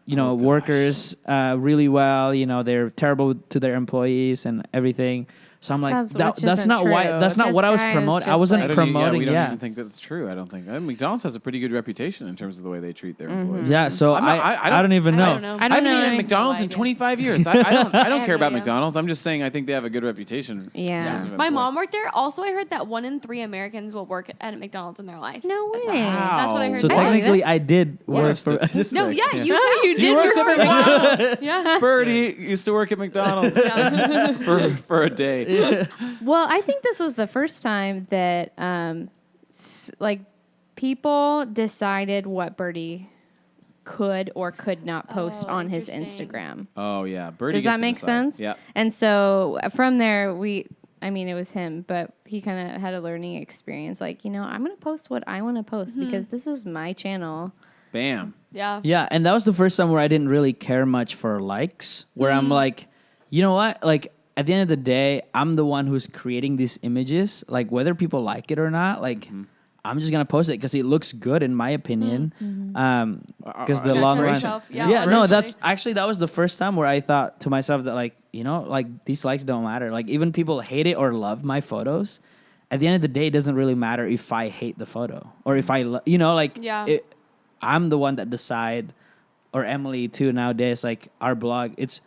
workers really well. You know, they're terrible to their employees and everything. So I'm like, that's not why. That's not what I was promoting. I wasn't promoting. We don't even think that's true. I don't think McDonald's has a pretty good reputation in terms of the way they treat their employees. Yeah, so I don't even know. I don't know. I haven't eaten at McDonald's in 25 years. I don't care about idea. McDonald's. I'm just saying I think they have a good reputation. Yeah. in terms of My employees. mom worked there. Also, I heard that 1 in 3 Americans will work at McDonald's in their life. No That's way. That's what I heard. So too. technically, I did What a work for. statistic. No, yeah, you you did worked at work McDonald's. Yeah. Birdie used to work at McDonald's for a day. Well, I think this was the first time that like people decided what Birdie could or could not post Oh, on his interesting. Instagram. Oh yeah, Birdie. Does gets that to make decide. sense? Yeah. And so from there, it was him, but he kind of had a learning experience. Like, I'm going to post what I want to post because this is my channel. Bam. Yeah. Yeah, and that was the first time where I didn't really care much for likes. Where I'm like, you know what? Like at the end of the day, I'm the one who's creating these images. Like whether people like it or not, like I'm just gonna post it because it looks good in my opinion. Because the That's long for run, yourself. yeah, no, that's actually that was the first time where I thought to myself that like like these likes don't matter. Like even people hate it or love my photos. At the end of the day, it doesn't really matter if I hate the photo or if I Yeah. I'm the one that decide, or Emily too nowadays. Like our blog, it's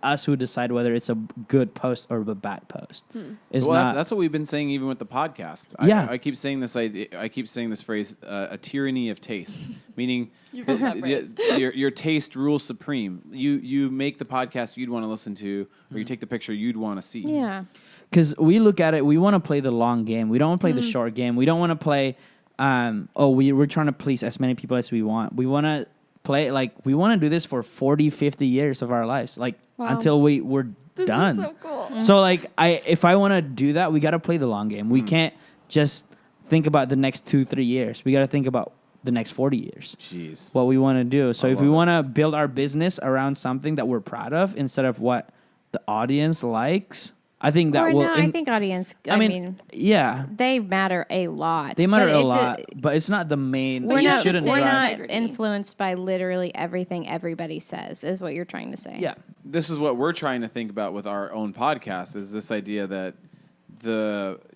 us who decide whether it's a good post or a bad post. It's Well, not. that's what we've been saying even with the podcast. Yeah. I keep saying this. I keep saying this phrase: a tyranny of taste, meaning love that phrase. your taste rules supreme. You make the podcast you'd want to listen to, or you take the picture you'd want to see. Yeah. Because we look at it, we want to play the long game. We don't want to play the short game. We don't want to play. We're trying to please as many people as we want. We want to play we want to do this for 40, 50 years of our lives, Wow. until we're This done. is so cool. So if I want to do that, we got to play the long game. We can't just think about the next 2-3 years. We got to think about the next 40 years. Jeez. What we want to do. So if we love it. want to build our business around something that we're proud of instead of what the audience likes, I think that Or will. no, I think audience, I mean, yeah, they matter a lot. they matter but a it lot, but it's not the main. We're it you not, shouldn't we're drive. not Integrity. influenced by literally everything everybody says, is what you're trying to say. Yeah, This is what we're trying to think about with our own podcast: is this idea that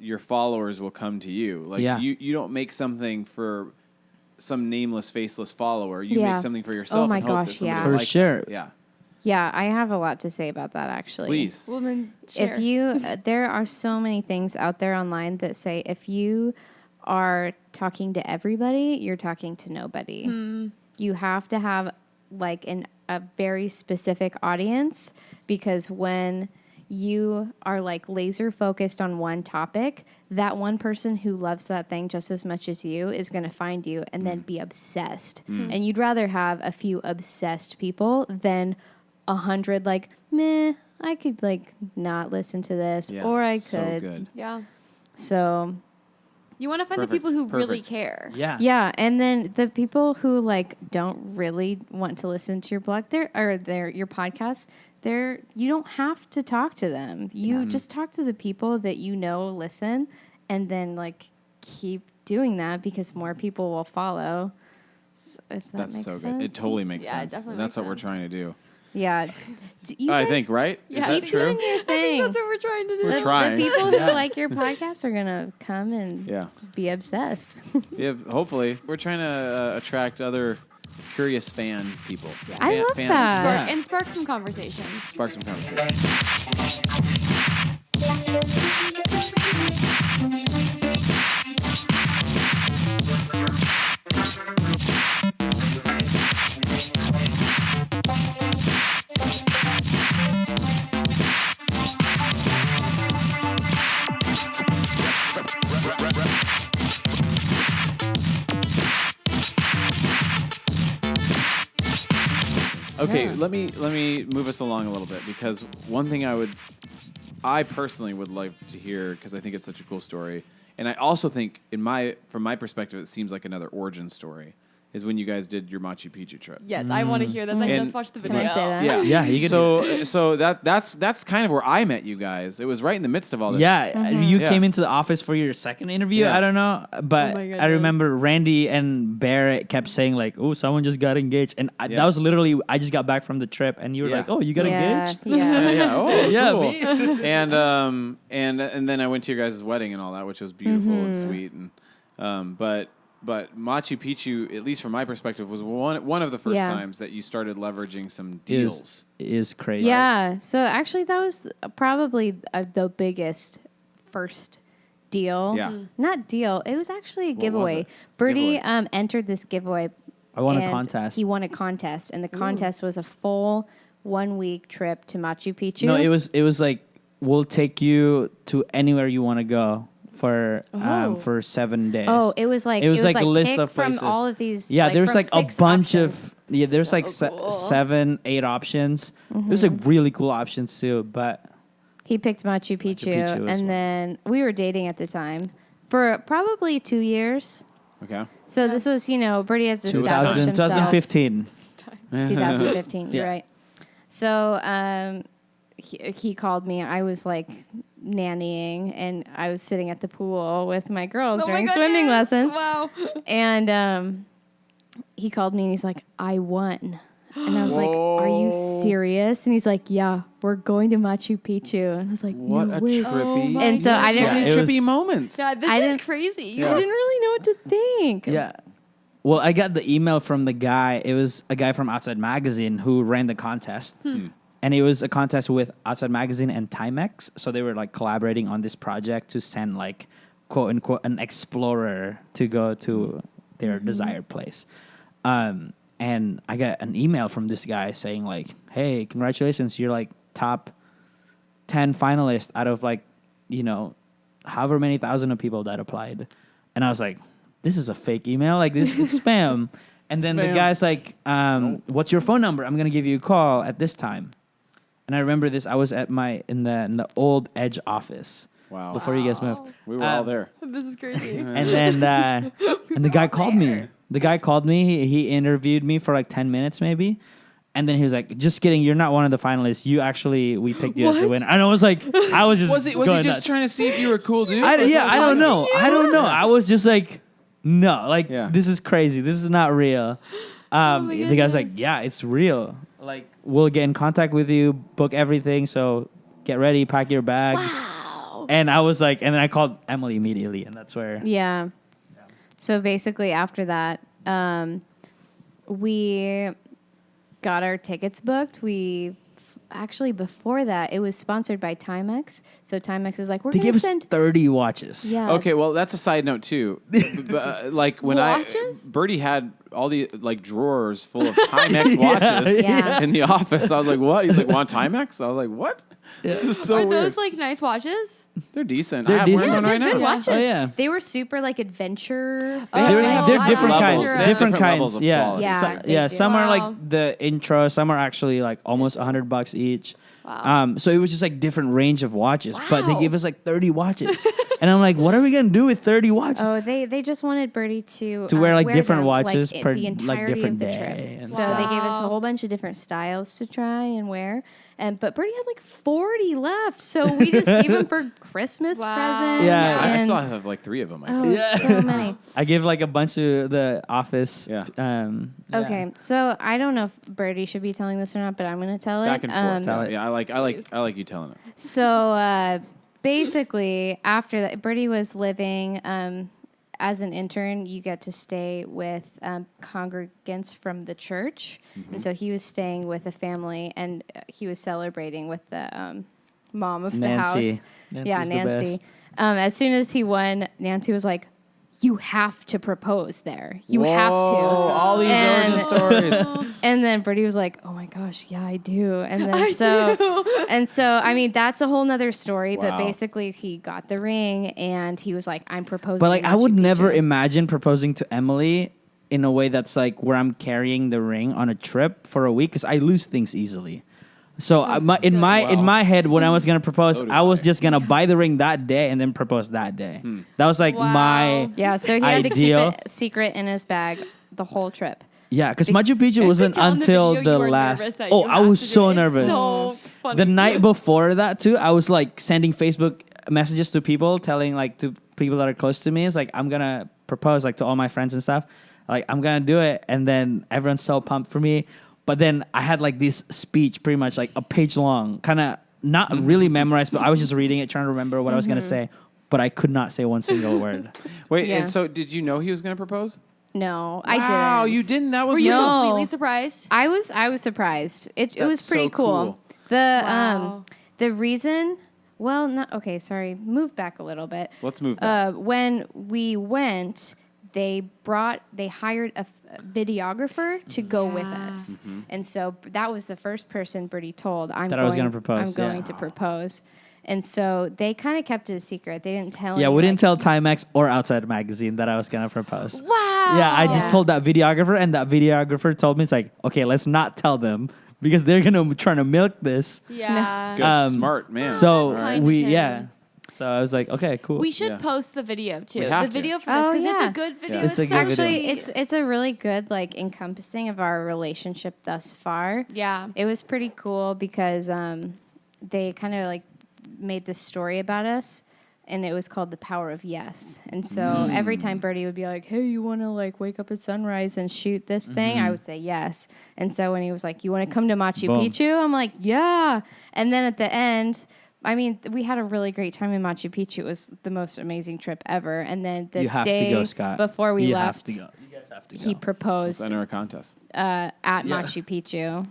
your followers will come to you. Like Yeah. you don't make something for some nameless, faceless follower. You Yeah. make something for yourself. Oh my and hope that gosh, somebody yeah. will For like sure. it. Yeah. Yeah, I have a lot to say about that actually. Please. Well, then share. If you, there are so many things out there online that say if you are talking to everybody, you're talking to nobody. You have to have a very specific audience, because when you are laser focused on one topic, that one person who loves that thing just as much as you is going to find you and then be obsessed. And you'd rather have a few obsessed people than 100 meh, I could not listen to this, Yeah. or I So could. good. Yeah. So You want to find the Perfect. people who really Perfect. care. Yeah. yeah, and then the people who don't really want to listen to your blog, your podcast, you don't have to talk to them. You just talk to the people that listen, and then keep doing that, because more people will follow. So if that That's makes so sense. good. It totally makes Yeah, it sense. definitely And that's makes what we're sense. trying to do. Yeah, you I guys think, right? Yeah. Is that keep true? doing your I think thing. that's what we're trying to do. We're the, trying. the people who like your podcast are gonna come and Yeah. be obsessed. Yeah, hopefully. We're trying to attract other curious fan people. I love that. And spark some conversations. Spark some conversation. Okay, Yeah. let me move us along a little bit, because one thing I personally would like to hear, because I think it's such a cool story, and I also think from my perspective, it seems like another origin story, is when you guys did your Machu Picchu trip. Yes, I want to hear this. I And- just watched the Can video. I say that? Yeah, Yeah, you can. So that's kind of where I met you guys. It was right in the midst of all this. Yeah, you Yeah. came into the office for your second interview. Yeah. I don't know, but Oh my I goodness. remember Randy and Barrett kept saying like, "Oh, someone just got engaged," and Yeah. that was literally I just got back from the trip, and you were Yeah. like, "Oh, you got engaged." Yeah. Yeah. Oh, Yeah, cool. me. and then I went to your guys' wedding and all that, which was beautiful and sweet. And but Machu Picchu, at least from my perspective, was one of the first Yeah. times that you started leveraging some It is- deals. It is crazy. Yeah. So actually, that was probably the biggest first deal. Yeah. Not deal. It was actually a What was giveaway. it? Birdie Giveaway. entered this giveaway. I won a and contest. He won a contest, and the contest was a full 1 week trip to Machu Picchu. No, it was like we'll take you to anywhere you want to go for 7 days. Oh, it was like a list pick of from places. all of these. Yeah, there's from like a 6 bunch options. of there's like So cool. 7, 8 options. There's like really cool options too, but He picked Machu Picchu, Picchu as well. and then we were dating at the time for probably 2 years. Okay. So this was, Birdie has established 2000, himself. 2015. 2015. You're Yeah. right. So he called me. I was like nannying, and I was sitting at the pool with my girls Oh my during swimming goodness. lessons. Wow. And he called me, and he's like, "I won." And I was like, "Are you Whoa. serious?" And he's like, "Yeah, we're going to Machu Picchu." And I was like, What "No a way." Oh trippy. my And so I didn't- so many Yeah, it trippy was- moments. God, this I is didn't- crazy. Yeah. I didn't really know what to think. Yeah. Well, I got the email from the guy. It was a guy from Outside Magazine who ran the contest. And it was a contest with Outside Magazine and Timex. So they were like collaborating on this project to send like quote unquote an explorer to go to their desired place. And I got an email from this guy saying like, "Hey, congratulations, you're like top 10 finalists out of like, however many thousand of people that applied." And I was like, this is a fake email, like this is spam. And then the Spam. guy's like, "What's your phone number? I'm gonna give you a call at this time." And I remember this. I was at in the old Edge office Wow. before you guys moved. We were all there. This is crazy. And then and the guy called me. The guy called me. He interviewed me for like 10 minutes maybe. And then he was like, "Just kidding, you're not one of the finalists. We picked you as the What? winner." And I was like, I was just Was he going just nuts. trying to see if you were a cool dude? I don't know. I don't know. I was just like, no, like Yeah. this is crazy. This is not real. my The guy's like, goodness. "Yeah, it's real. Like we'll get in contact with you, book everything. So get ready, pack your bags." Wow. And I was like, and then I called Emily immediately, and that's where. Yeah. So basically, after that, we got our tickets booked. Actually, before that, it was sponsored by Timex. So Timex is like, we're They going gave to us send. 30 watches. Yeah. Okay, well, that's a side note too. Like when Watches? Birdie had all the like drawers full of Timex watches Yeah. in the office. I was like, "What?" He's like, "Want Timex?" I was like, "What?" This is so Are weird. those like nice watches? They're decent. They're I have one decent. on right Good now. watches. Oh, yeah. They were super like adventure. There's Oh, there's I different don't kinds. know. Different Different levels kinds. of Yeah. quality. Yeah, So- they yeah. do. Some are Wow. like the intro. Some are actually like almost $100 each. Wow. So it was just like different range of watches, but they Wow. gave us like 30 watches, and I'm like, what are we gonna do with 30 watches? Oh, they just wanted Birdie to To wear like different them, watches like, per the like entirety different of the day. trip. And So stuff. they gave us a Wow. whole bunch of different styles to try and wear. But Birdie had like 40 left, so we just gave them for Christmas Wow. presents. Yeah. I and- still have like 3 of them. I Oh, think. Yeah. so many. I gave like a bunch to the office. Yeah. Yeah. Okay, so I don't know if Birdie should be telling this or not, but I'm going to tell Back it. and forth. Tell it. Yeah, I like you telling it. So basically, after that, Birdie was living as an intern. You get to stay with congregants from the church, and so he was staying with a family, and he was celebrating with the mom of the house. Nancy's Yeah, the Nancy. best. As soon as he won, Nancy was like, "You have to propose there. You have to." Whoa, all these origin And- stories. And then Birdie was like, "Oh my gosh, yeah, I do." And then I do. and so I mean that's a whole nother story. But Wow. basically, he got the ring and he was like, "I'm proposing." But like, in I would Machu never Picchu." imagine proposing to Emily in a way that's like where I'm carrying the ring on a trip for a week because I lose things easily. So in my head, when I was gonna propose, So do I was I. just gonna buy the ring that day and then propose that day. That was like Wow. my Yeah, so he had to keep Ideal. it secret in his bag the whole trip. Yeah, because Machu Picchu wasn't tell in the until video you the were last. nervous that Oh, you I have was to do so it. It's nervous. so funny. The night before that too, I was like sending Facebook messages to people, telling like to people that are close to me, it's like I'm gonna propose like to all my friends and stuff. Like I'm gonna do it, and then everyone's so pumped for me. But then I had like this speech, pretty much like a page long, kind of not really memorized, but I was just reading it, trying to remember what I was gonna say. But I could not say one single word. Wait, Yeah. and so did you know he was going to propose? No, I didn't. Wow, you didn't. That was Were you No. completely surprised? I was surprised. It was That's pretty so cool. cool. Wow. The reason, well, not okay. Sorry, move back a little bit. Let's move back. When we went, they hired a videographer to go with us, and so that was the first person Brittany told. I was going to propose. I'm going to propose. And so they kind of kept it a secret. They didn't tell. Yeah, me, we didn't tell Timex or Outside Magazine that I was gonna propose. Wow. Yeah, I just Yeah. told that videographer, and that videographer told me, it's like, okay, let's not tell them because they're gonna try to milk this. Yeah. Good, smart man. So That's kind of we, him. yeah. So I was like, okay, cool. We should Yeah. post the video too. We The have to. video for this Oh, because it's yeah. a good video. Yeah. It's a good video. Actually, it's a really good like encompassing of our relationship thus far. yeah. It was pretty cool because they kind of like made this story about us, and it was called The Power of Yes. And so every time Birdie would be like, hey, you want to like wake up at sunrise and shoot this thing? I would say yes. And so when he was like, you want to come to Machu Boom. Picchu? I'm like, yeah. And then at the end, I mean, we had a really great time in Machu Picchu. It was the most amazing trip ever. And then the you have day to go, Scott. before we you left, have to go. You guys have to go. he Let's proposed enter a contest. at Machu Picchu,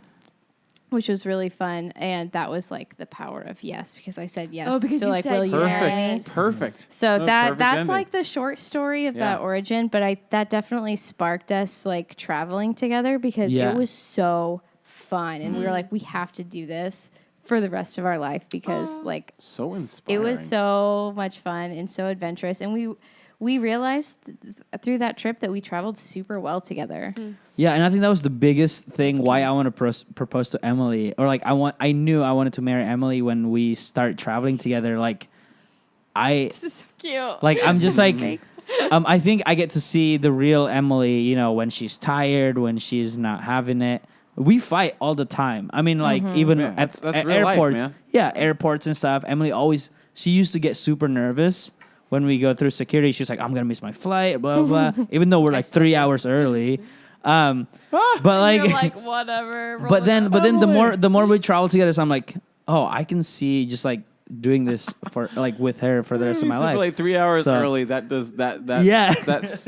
which was really fun. And that was like the power of yes, because I said yes. Oh, because to you like, said will you marry me? yes. Perfect. So No, that's perfect ending. like the short story of Yeah. that origin, but that definitely sparked us like traveling together because Yeah. it was so fun, and we were like, we have to do this for the rest of our life because like So it inspiring. was so much fun and so adventurous, and we realized through that trip that we traveled super well together. Yeah, and I think that was the biggest thing why I want to propose to Emily, or like I knew I wanted to marry Emily when we start traveling together. Like, This is so cute. like I'm just like, I think I get to see the real Emily. You know, when she's tired, when she's not having it. We fight all the time. I mean, like even Yeah, at that's real life, airports, man. yeah, airports and stuff. Emily she used to get super nervous when we go through security. She's like, I'm gonna miss my flight, blah blah. blah. Even though we're like 3 hours early. But like, You're like whatever. roll but it then up. the more we travel together, so I'm like, oh, I can see just like doing this for like with her for the rest of my life. Like 3 hours So- early. That does that. Yeah. That's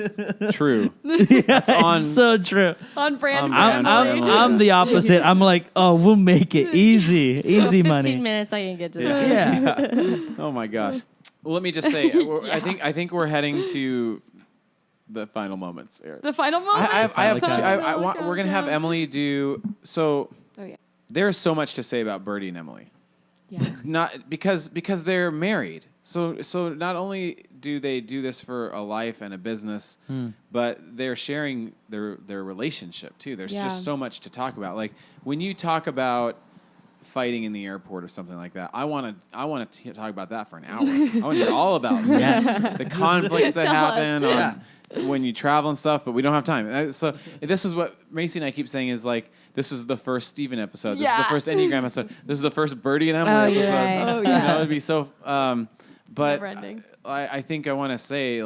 true. That's on- so true. on brand. for I'm- Emily. I'm the opposite. I'm like, oh, we'll make it easy 15 money. minutes, I can get to that. Yeah. Oh my gosh. Well, let me just say, I think we're heading to the final moments, Eric. The final moment. I have Final two, I want, countdown. we're gonna have Emily do so. Oh yeah. There's so much to say about Birdie and Emily. Yeah. Not because they're married. So not only do they do this for a life and a business, but they're sharing their relationship too. There's Yeah. just so much to talk about. Like when you talk about fighting in the airport or something like that, I want to talk about that for an hour. I want to hear all about it. Yes. The conflicts that Tell us. happen when you travel and stuff, but we don't have time. So this is what Macy and I keep saying is like, this is the first Steven episode. This is Yeah. the first Enneagram episode. This is the first Birdie and Emily Oh, you're episode. right. Oh, You yeah. know, it'd be so. But Never-ending. I think I want to say,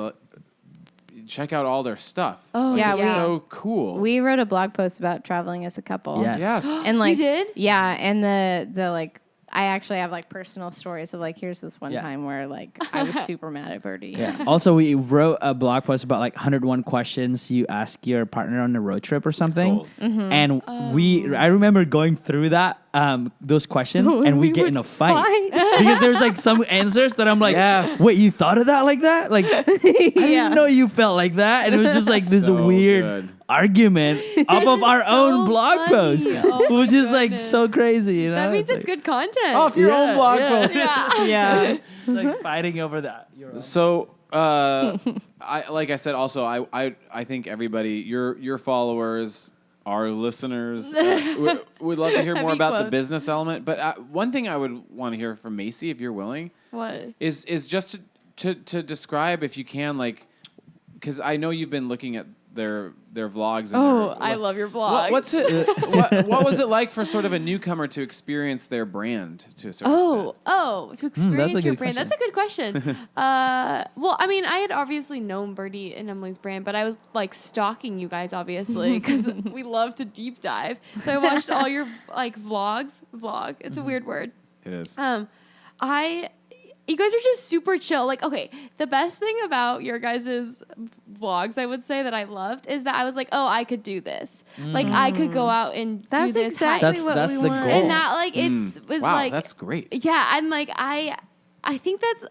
check out all their stuff. Oh, Like, yeah, it's we- so cool. We wrote a blog post about traveling as a couple. Yes. Yes. And like, You did? Yeah, and the like, I actually have like personal stories of like, here's this one Yeah. time where like I was super mad at Birdie. Yeah. Also, we wrote a blog post about like 101 questions you ask your partner on a road trip or something. Cool. And I remember going through that those questions, and we get in a fight because there's like some answers that I'm like, Yes. wait, you thought of that like that? Like, I didn't know you felt like that, and it was just like this So weird good. argument off of our own So blog funny. post, Oh my which is like goodness. so crazy. You know, That means it's like, good content. Off your own blog yeah. post. Yeah. Yeah. It's like fighting over that. So, I like I said, also I think everybody, your followers, our listeners, would love to hear more Heavy about the quotes. business element. But one thing I would want to hear from Macy, if you're willing, What? is just to describe, if you can, like, because I know you've been looking at their vlogs. Oh, I love your vlogs. What was it like for sort of a newcomer to experience their brand to a certain extent? To experience your brand. question. That's a good question. Well, I mean, I had obviously known Birdie and Emily's brand, but I was like stalking you guys, obviously, because we love to deep dive. So I watched all your like vlogs. Vlog. It's a weird word. It is. You guys are just super chill. Like, okay, the best thing about your guys' vlogs, I would say, that I loved is that I was like, oh, I could do this. Like, I could go out and do this. Exactly That's what that's we the want. goal. And that, like, was wow, like... that's great. Yeah, and, like, I think that's...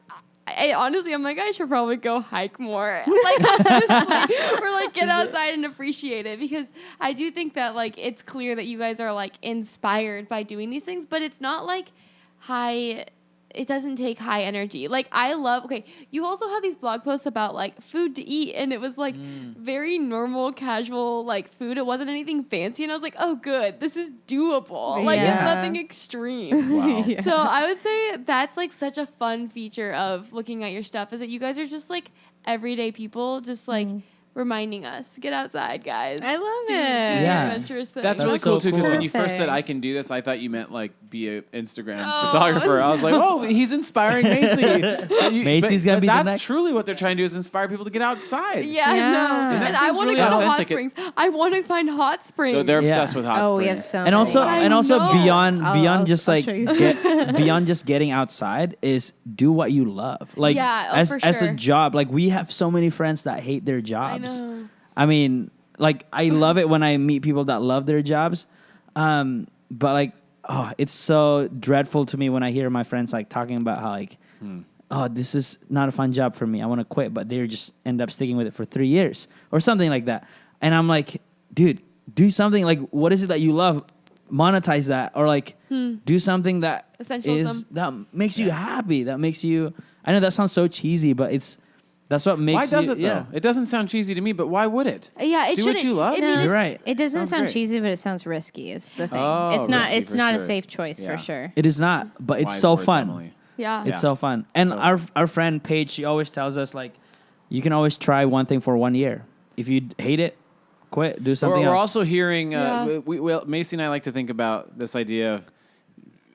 honestly, I'm like, I should probably go hike more. Like, honestly, or, like, get outside and appreciate it. Because I do think that, like, it's clear that you guys are, like, inspired by doing these things. But it's not, like, high... It doesn't take high energy. Like, I love... Okay, you also have these blog posts about, like, food to eat. And it was, like, very normal, casual, like, food. It wasn't anything fancy. And I was like, oh, good. This is doable. Like, it's nothing extreme. Wow. So I would say that's, like, such a fun feature of looking at your stuff is that you guys are just, like, everyday people just, like... reminding us, get outside, guys. I love Do it. Yeah. adventurous things. That's really so cool too, because when you Perfect. first said I can do this, I thought you meant like be an Instagram photographer. I was like, oh, he's inspiring Macy. Macy's gonna be the That's next- truly what they're trying to do is inspire people to get outside. Yeah, Yeah. no. And And, that I seems want to really go to hot authentic. springs. I want to find hot springs. No, they're Yeah. obsessed with hot springs. We have so And also, many. and also know. beyond I'll just I'll like show you. beyond just getting outside is do what you love. Like Yeah, as for as a sure. job, like we have so many friends that hate their I jobs. know. I mean, like I love it when I meet people that love their jobs, but like, oh, it's so dreadful to me when I hear my friends like talking about how like, oh, this is not a fun job for me. I want to quit, but they just end up sticking with it for 3 years or something like that. And I'm like, dude, do something. Like, what is it that you love? Monetize that, or like, do something that Essentialism. that makes you happy. That makes you. I know that sounds so cheesy, but that's what makes. Why does you, it though? yeah. It doesn't sound cheesy to me, but why would it? Yeah, it Do what shouldn't. you love? I mean, No. it's- You're right. It doesn't Sounds sound great. cheesy, but it sounds risky. Is the thing. Oh, it's not. risky It's for not a sure. safe choice Yeah. for sure. It is not, but it's Wise so words, fun. Emily. Yeah. It's so fun. And So- our friend Paige, she always tells us like, you can always try one thing for 1 year. If you hate it, quit. Do something We're else. also hearing, Yeah. Macy and I like to think about this idea of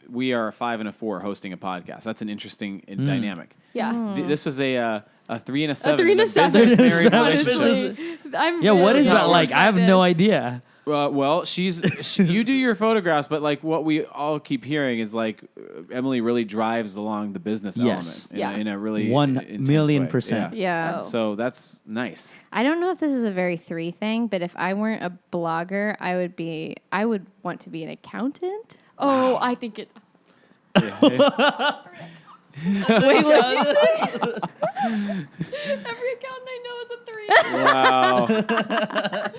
we are a 5 and a 4 hosting a podcast. That's an interesting dynamic. Yeah. This is a 3 and a 7. A 3 and a in 7. business married Honestly. relationship. I'm yeah, what really is that how like? it I have works. no idea. Well, you do your photographs, but like what we all keep hearing is like Emily really drives along the business Yes. element Yeah. in a really 1,000,000%. Yeah. So that's nice. I don't know if this is a very 3 thing, but if I weren't a blogger, I would want to be an accountant. Oh, I think it. Wait, what? Every accountant I know is a 3. Wow. That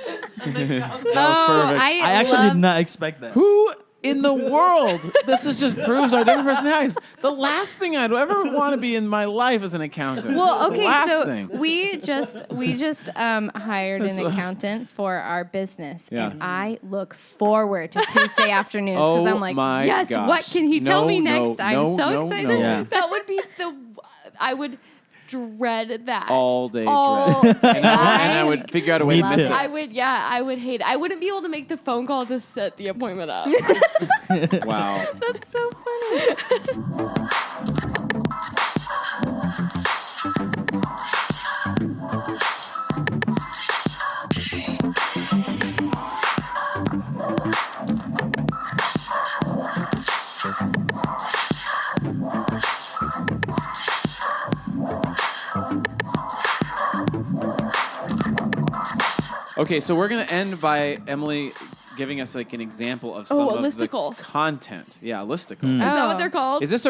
was perfect. I actually did not expect that. Who in the world? This just proves our different personalities. The last thing I'd ever want to be in my life is an accountant. Well, The okay, last so thing. we just hired an accountant for our business, Yeah. and I look forward to Tuesday afternoons because Oh I'm like, my yes, gosh. what can he tell No, me no, next? I'm no, so no, excited. no. Yeah. That would be I would dread that. All day All dread. day. And I would figure out a way Me to miss too. it. I would hate it. I wouldn't be able to make the phone call to set the appointment up. Wow. That's so funny. Okay, so we're gonna end by Emily giving us like an example of some Oh, a of the listicle. content. Yeah, a listicle. Is that what Oh. they're called? Is this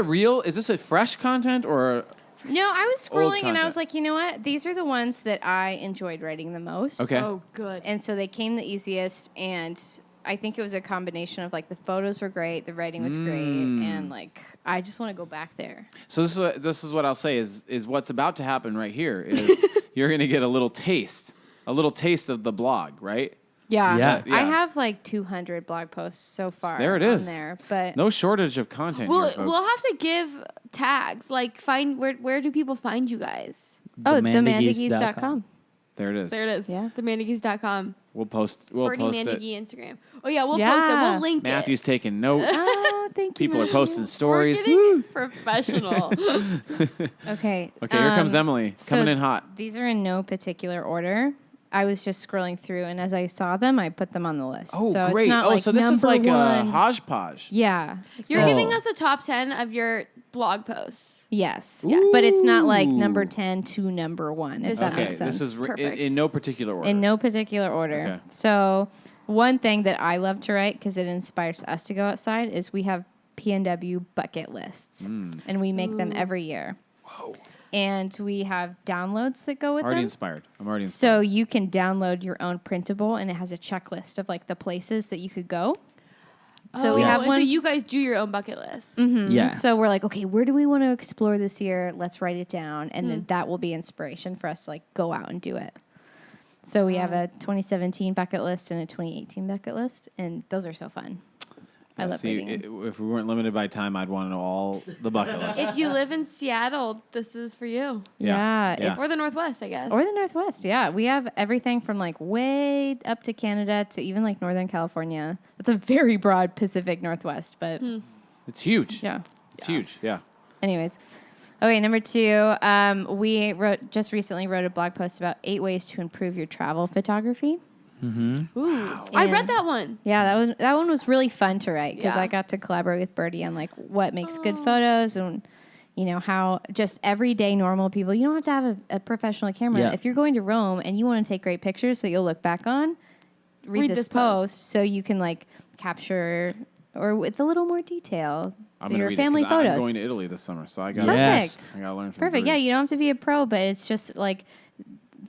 a fresh content or No, I was Old scrolling and I content. was like, you know what? These are the ones that I enjoyed writing the most. Okay. Oh, good. And so they came the easiest, and I think it was a combination of like the photos were great, the writing was great, and like I just want to go back there. So this is what I'll say is what's about to happen right here is you're gonna get a little taste of the blog, right? Yeah. Yeah. Yeah. I have like 200 blog posts so far. There it on is. there, but No shortage of content here, folks. We'll have to give tags. Like, find where do people find you guys? oh, Mandagies.com. themandagies.com. There it is. There it is. Yeah. Themandagies.com. We'll post Birdie it. Mandagie Instagram. Oh, yeah, we'll post it. Yeah. We'll link Matthew's it. taking notes. Oh, thank you. People are Matthew. posting stories. We're getting professional. Okay. Okay, here comes Emily coming in hot. These are in no particular order. I was just scrolling through, and as I saw them, I put them on the list. Oh, so great. It's not like so this is like number a one. hodgepodge. Yeah. You're So- giving us a top 10 of your blog posts. Yes. Yeah. But it's not like number Ooh. 10 to number 1, if This- that Okay, makes sense. this is Perfect. in no particular order. In no particular order. Okay. So, one thing that I love to write because it inspires us to go outside is we have PNW bucket lists, and we make them every year. Whoa. And we have downloads that go with Already them. inspired. I'm already inspired. So you can download your own printable, and it has a checklist of like the places that you could go. So we Yes. have So one. you guys do your own bucket list. Yeah. So we're like, okay, where do we want to explore this year? Let's write it down, and then that will be inspiration for us to like go out and do it. So we have a 2017 bucket list and a 2018 bucket list, and those are so fun. I love See, reading them. if we weren't limited by time, I'd want to know all the bucket lists. If you live in Seattle, this is for you. Yeah. It's Or the Northwest, I guess. or the Northwest. Yeah, we have everything from like way up to Canada to even like Northern California. It's a very broad Pacific Northwest, but It's huge. yeah. It's huge. Yeah. Anyways, okay, number 2, we just recently wrote a blog post about 8 ways to improve your travel photography. Ooh. I read And- that one. Yeah, that one was really fun to write because Yeah. I got to collaborate with Birdie on like what makes good photos and how just everyday normal people. You don't have to have a professional camera. Yeah. If you're going to Rome and you want to take great pictures that you'll look back on, read this post so you can like capture or with a little more detail I'm gonna your read family it 'cause photos. I'm going to Italy this summer, so I got Perfect. I got to learn from Perfect. Yeah, Bree. you don't have to be a pro, but it's just like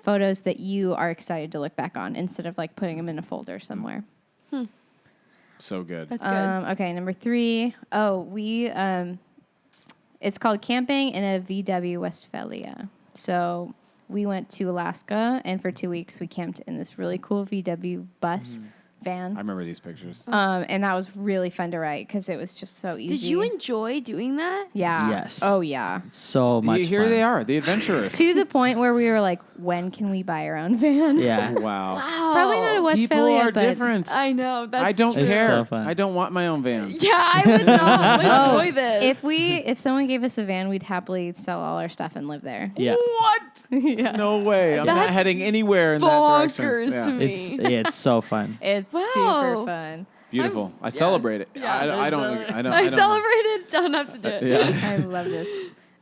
photos that you are excited to look back on instead of like putting them in a folder somewhere. So good. That's good. Okay, number 3. Oh, we it's called Camping in a VW Westphalia. So we went to Alaska, and for 2 weeks we camped in this really cool VW bus I van. remember these pictures. And that was really fun to write because it was just so easy. Did you enjoy doing that? Yeah. Yes. Oh yeah. So much Here fun. they are, the adventurers. To the point where we were like, when can we buy our own van? Yeah. Wow. Probably not a People Westphalia, are but different. I know. That's I don't It's care. so fun. I don't want my own van. Yeah, I would not enjoy this. if someone gave us a van, we'd happily sell all our stuff and live there. Yeah. What? Yeah. No way. I'm not That's heading anywhere in that bonkers direction. to Yeah. me. It's so fun. It's Wow. super fun. Beautiful. I celebrate it. Yeah, I don't. I celebrated. Don't have to do it. Yeah. I love this.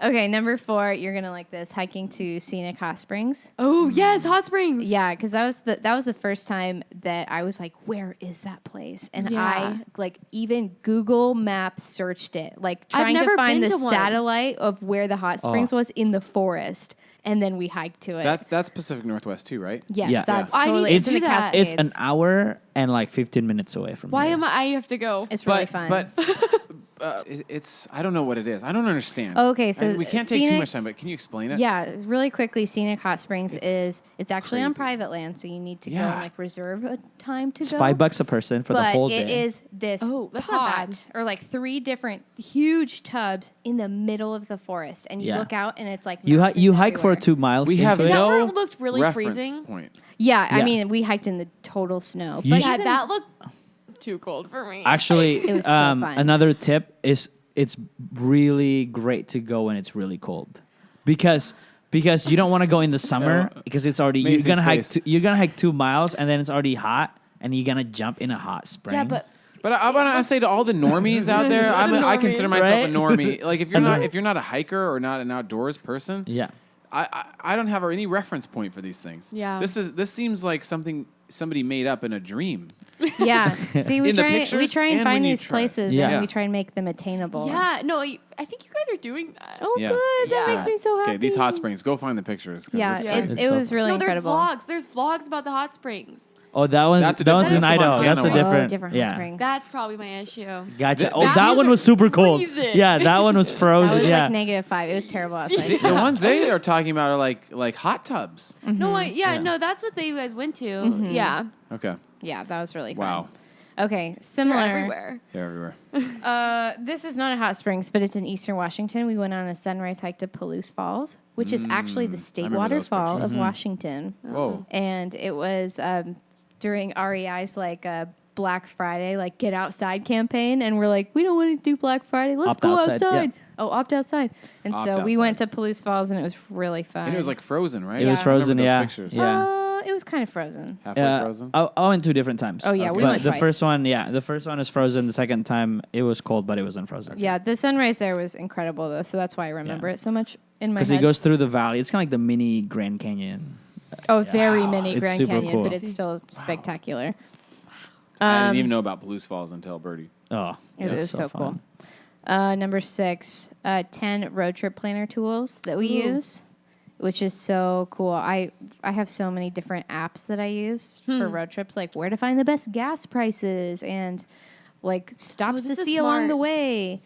Okay, number 4, you're gonna like this: hiking to scenic hot springs. Oh yes, hot springs. Yeah, because that was the first time that I was like, where is that place? And Yeah. I like even Google Map searched it, like I've trying never to find been the to one. satellite of where the hot springs was in the forest, and then we hiked to it. That's Pacific Northwest too, right? yes, Yeah. that's I need totally. to It's in do the that. It's an Cascades. hour and like 15 minutes away from Why here. am I have to go? It's really fun. But it's I don't know what it is. I don't understand. Okay, so And we can't take too scenic- much time, but can you explain it? Yeah, really quickly, scenic hot springs it's actually on crazy. private land, so you need to go Yeah. and like reserve a time to It's go. $5 a person for the but whole it day. is this Oh, that's not pot bad. or like 3 different huge tubs in the middle of the forest, and you Yeah. look out and it's like You mountains hike for everywhere. 2 miles. We into have it. Is that no where it looked really reference freezing? point. Yeah, I Yeah. mean we hiked in the total snow. You But should- Yeah, even- that looked too cold for me. Actually, It was so fun. another tip is it's really great to go when it's really cold, because you don't want to go in the summer No. because it's already Macy's face. you're gonna hike 2 miles and then it's already hot and you're gonna jump in a hot spring. yeah, but But I want to say to all the normies out there, All the I normies. consider myself Right? a normie. Like if you're And not the- if you're not a hiker or not an outdoors person, yeah, I don't have any reference point for these things. Yeah. This seems like something somebody made up in a dream. yeah. See, we In the try pictures and and find when you these try. places Yeah. and we try and make them attainable. yeah, no, I think you guys are doing that. Oh, Yeah. good. That Yeah. makes me so happy. Okay, these hot springs. Go find the pictures. 'cause Yeah, it's Yeah. crazy. It's it so was fun. really No, there's incredible. vlogs. There's vlogs about the hot springs. Oh, that one's That's a that one's in different- Idaho. that's a That's a Montana different. one. Different yeah. hot springs. That's probably my issue. Gotcha. Th- Oh, that that was one was super cold. freezing. Yeah, that one was That frozen. was yeah. like -5. It was terrible outside. The ones they are talking about are like hot tubs. No, Yeah. no, that's what they guys went to. Mhm. Yeah. Okay. Yeah, that was really fun. Wow. Okay, They're similar. everywhere. They're everywhere. This is not a hot springs, but it's in Eastern Washington. We went on a sunrise hike to Palouse Falls, which is actually the state remember those waterfall pictures. of Washington. Whoa. And it was during REI's Black Friday, get outside campaign, and we're like, we don't want to do Black Friday. Let's Opt go outside, outside. yeah. Oh, opt outside. And Opt so we outside. went to Palouse Falls, and it was really fun. And it was like frozen, right? It was Yeah. frozen, I remember yeah. those pictures. Yeah. It was kind of frozen. Halfway frozen. I went 2 different times. Oh, yeah, we But went the twice. first one, the first one is frozen. The second time, it was cold, but it wasn't frozen. Yeah, the sunrise there was incredible, though, so that's why I remember Yeah. it so much in my Because head. it goes through the valley. It's kind of like the mini Grand Canyon. Very mini It's Grand super Canyon, cool. but it's still spectacular. I didn't even know about Palouse Falls until Birdie. Oh, It that's was so cool. fun. Number 6, 10 road trip planner tools that we use, which is so cool. I have so many different apps that I use for road trips, like where to find the best gas prices and stops to this is see along the smart. way.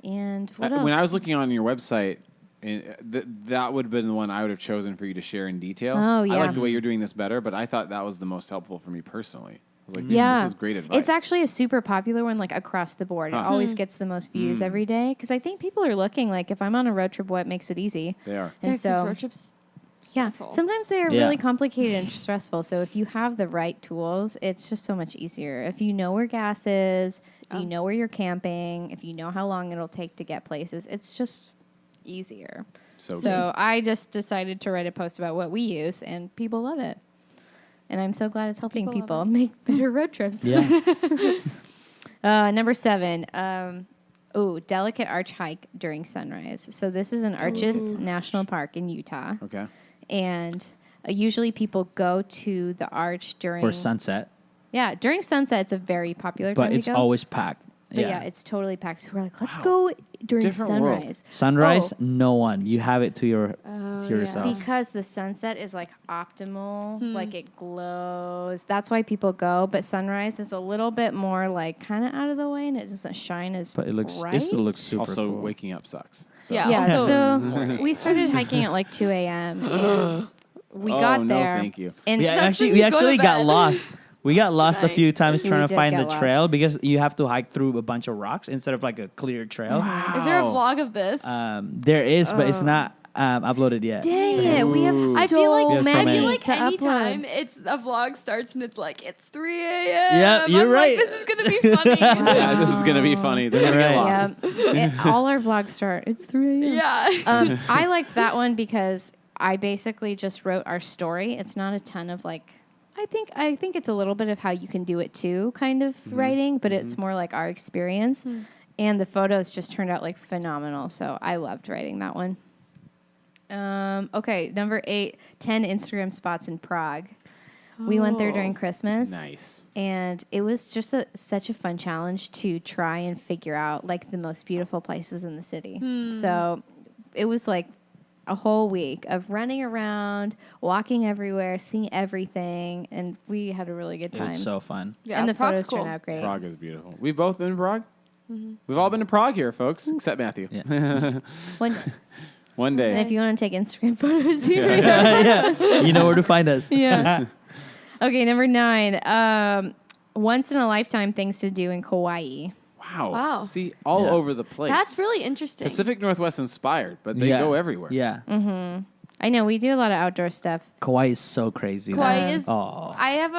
And what else? When I was looking on your website, that would have been the one I would have chosen for you to share in detail. Oh, I yeah. like the way you're doing this better, but I thought that was the most helpful for me personally. I was like, Yeah. this is great advice. It's actually a super popular one, across the board. It Huh. always gets the most views every day because I think people are looking if I'm on a road trip, what makes it easy? They are. And Yeah, 'cause so road trips. yeah, stressful. sometimes they are Yeah. really complicated and stressful. So if you have the right tools, it's just so much easier. If you know where gas is, if you know where you're camping, if you know how long it'll take to get places, it's just easier. So, So I just decided to write a post about what we use, and people love it. And I'm so glad it's helping People people love make better road trips. Yeah. Number 7. Delicate arch hike during sunrise. So this is in Arches National Park in Utah. okay. And usually people go to the arch during For sunset. Yeah, during sunset it's a very popular But time it's to go. always packed. But yeah, it's totally packed. So we're like, let's go during Different world. sunrise. Sunrise, Oh. no one. You have it to yourself. Because the sunset is optimal, it glows. That's why people go. But sunrise is a little bit more kind of out of the way, and it doesn't shine as But it bright. still looks super Also, cool. waking up sucks. So. Yeah. Yeah, Also, so we started hiking at 2 a.m. and we got no, there. thank you. And We That's actually when we you go to actually got bed. lost. We got lost a Right. few times We trying to did find get the lost. trail because you have to hike through a bunch of rocks instead of a clear trail. Is there a vlog of this? There is, but it's not uploaded yet. dang it, we have I feel like We have so I many. feel like to anytime upload. it's a vlog starts and it's it's 3 a.m. Yep, you're I'm right. Like, this is gonna be funny. Yeah, this is gonna be funny. They're gonna Right. get lost. all our vlogs start. It's 3 a.m. Yeah. I liked that one because I basically just wrote our story. It's not a ton of I think it's a little bit of how you can do it too, kind of writing, but it's more our experience. And the photos just turned out phenomenal. So I loved writing that one. Okay, number 8, 10 Instagram spots in Prague. We went there during Christmas. Nice. And it was just such a fun challenge to try and figure out the most beautiful places in the city. So it was a whole week of running around, walking everywhere, seeing everything, and we had a really good It time. was so fun. Yeah, and the Prague's photos cool. turned out great. Prague is beautiful. We've both been to Prague. We've all been to Prague here, folks, except Matthew. Yeah. One, One and day. if you want to take Instagram photos, Yeah. You know where to find us. yeah. Okay, number 9. Once in a lifetime things to do in Kauai. Wow. Wow. See, all Yeah. over the place. That's really interesting. Pacific Northwest inspired, but they Yeah. go everywhere. Yeah. I know we do a lot of outdoor stuff. Kauai is so crazy. Kauai is. Oh. I have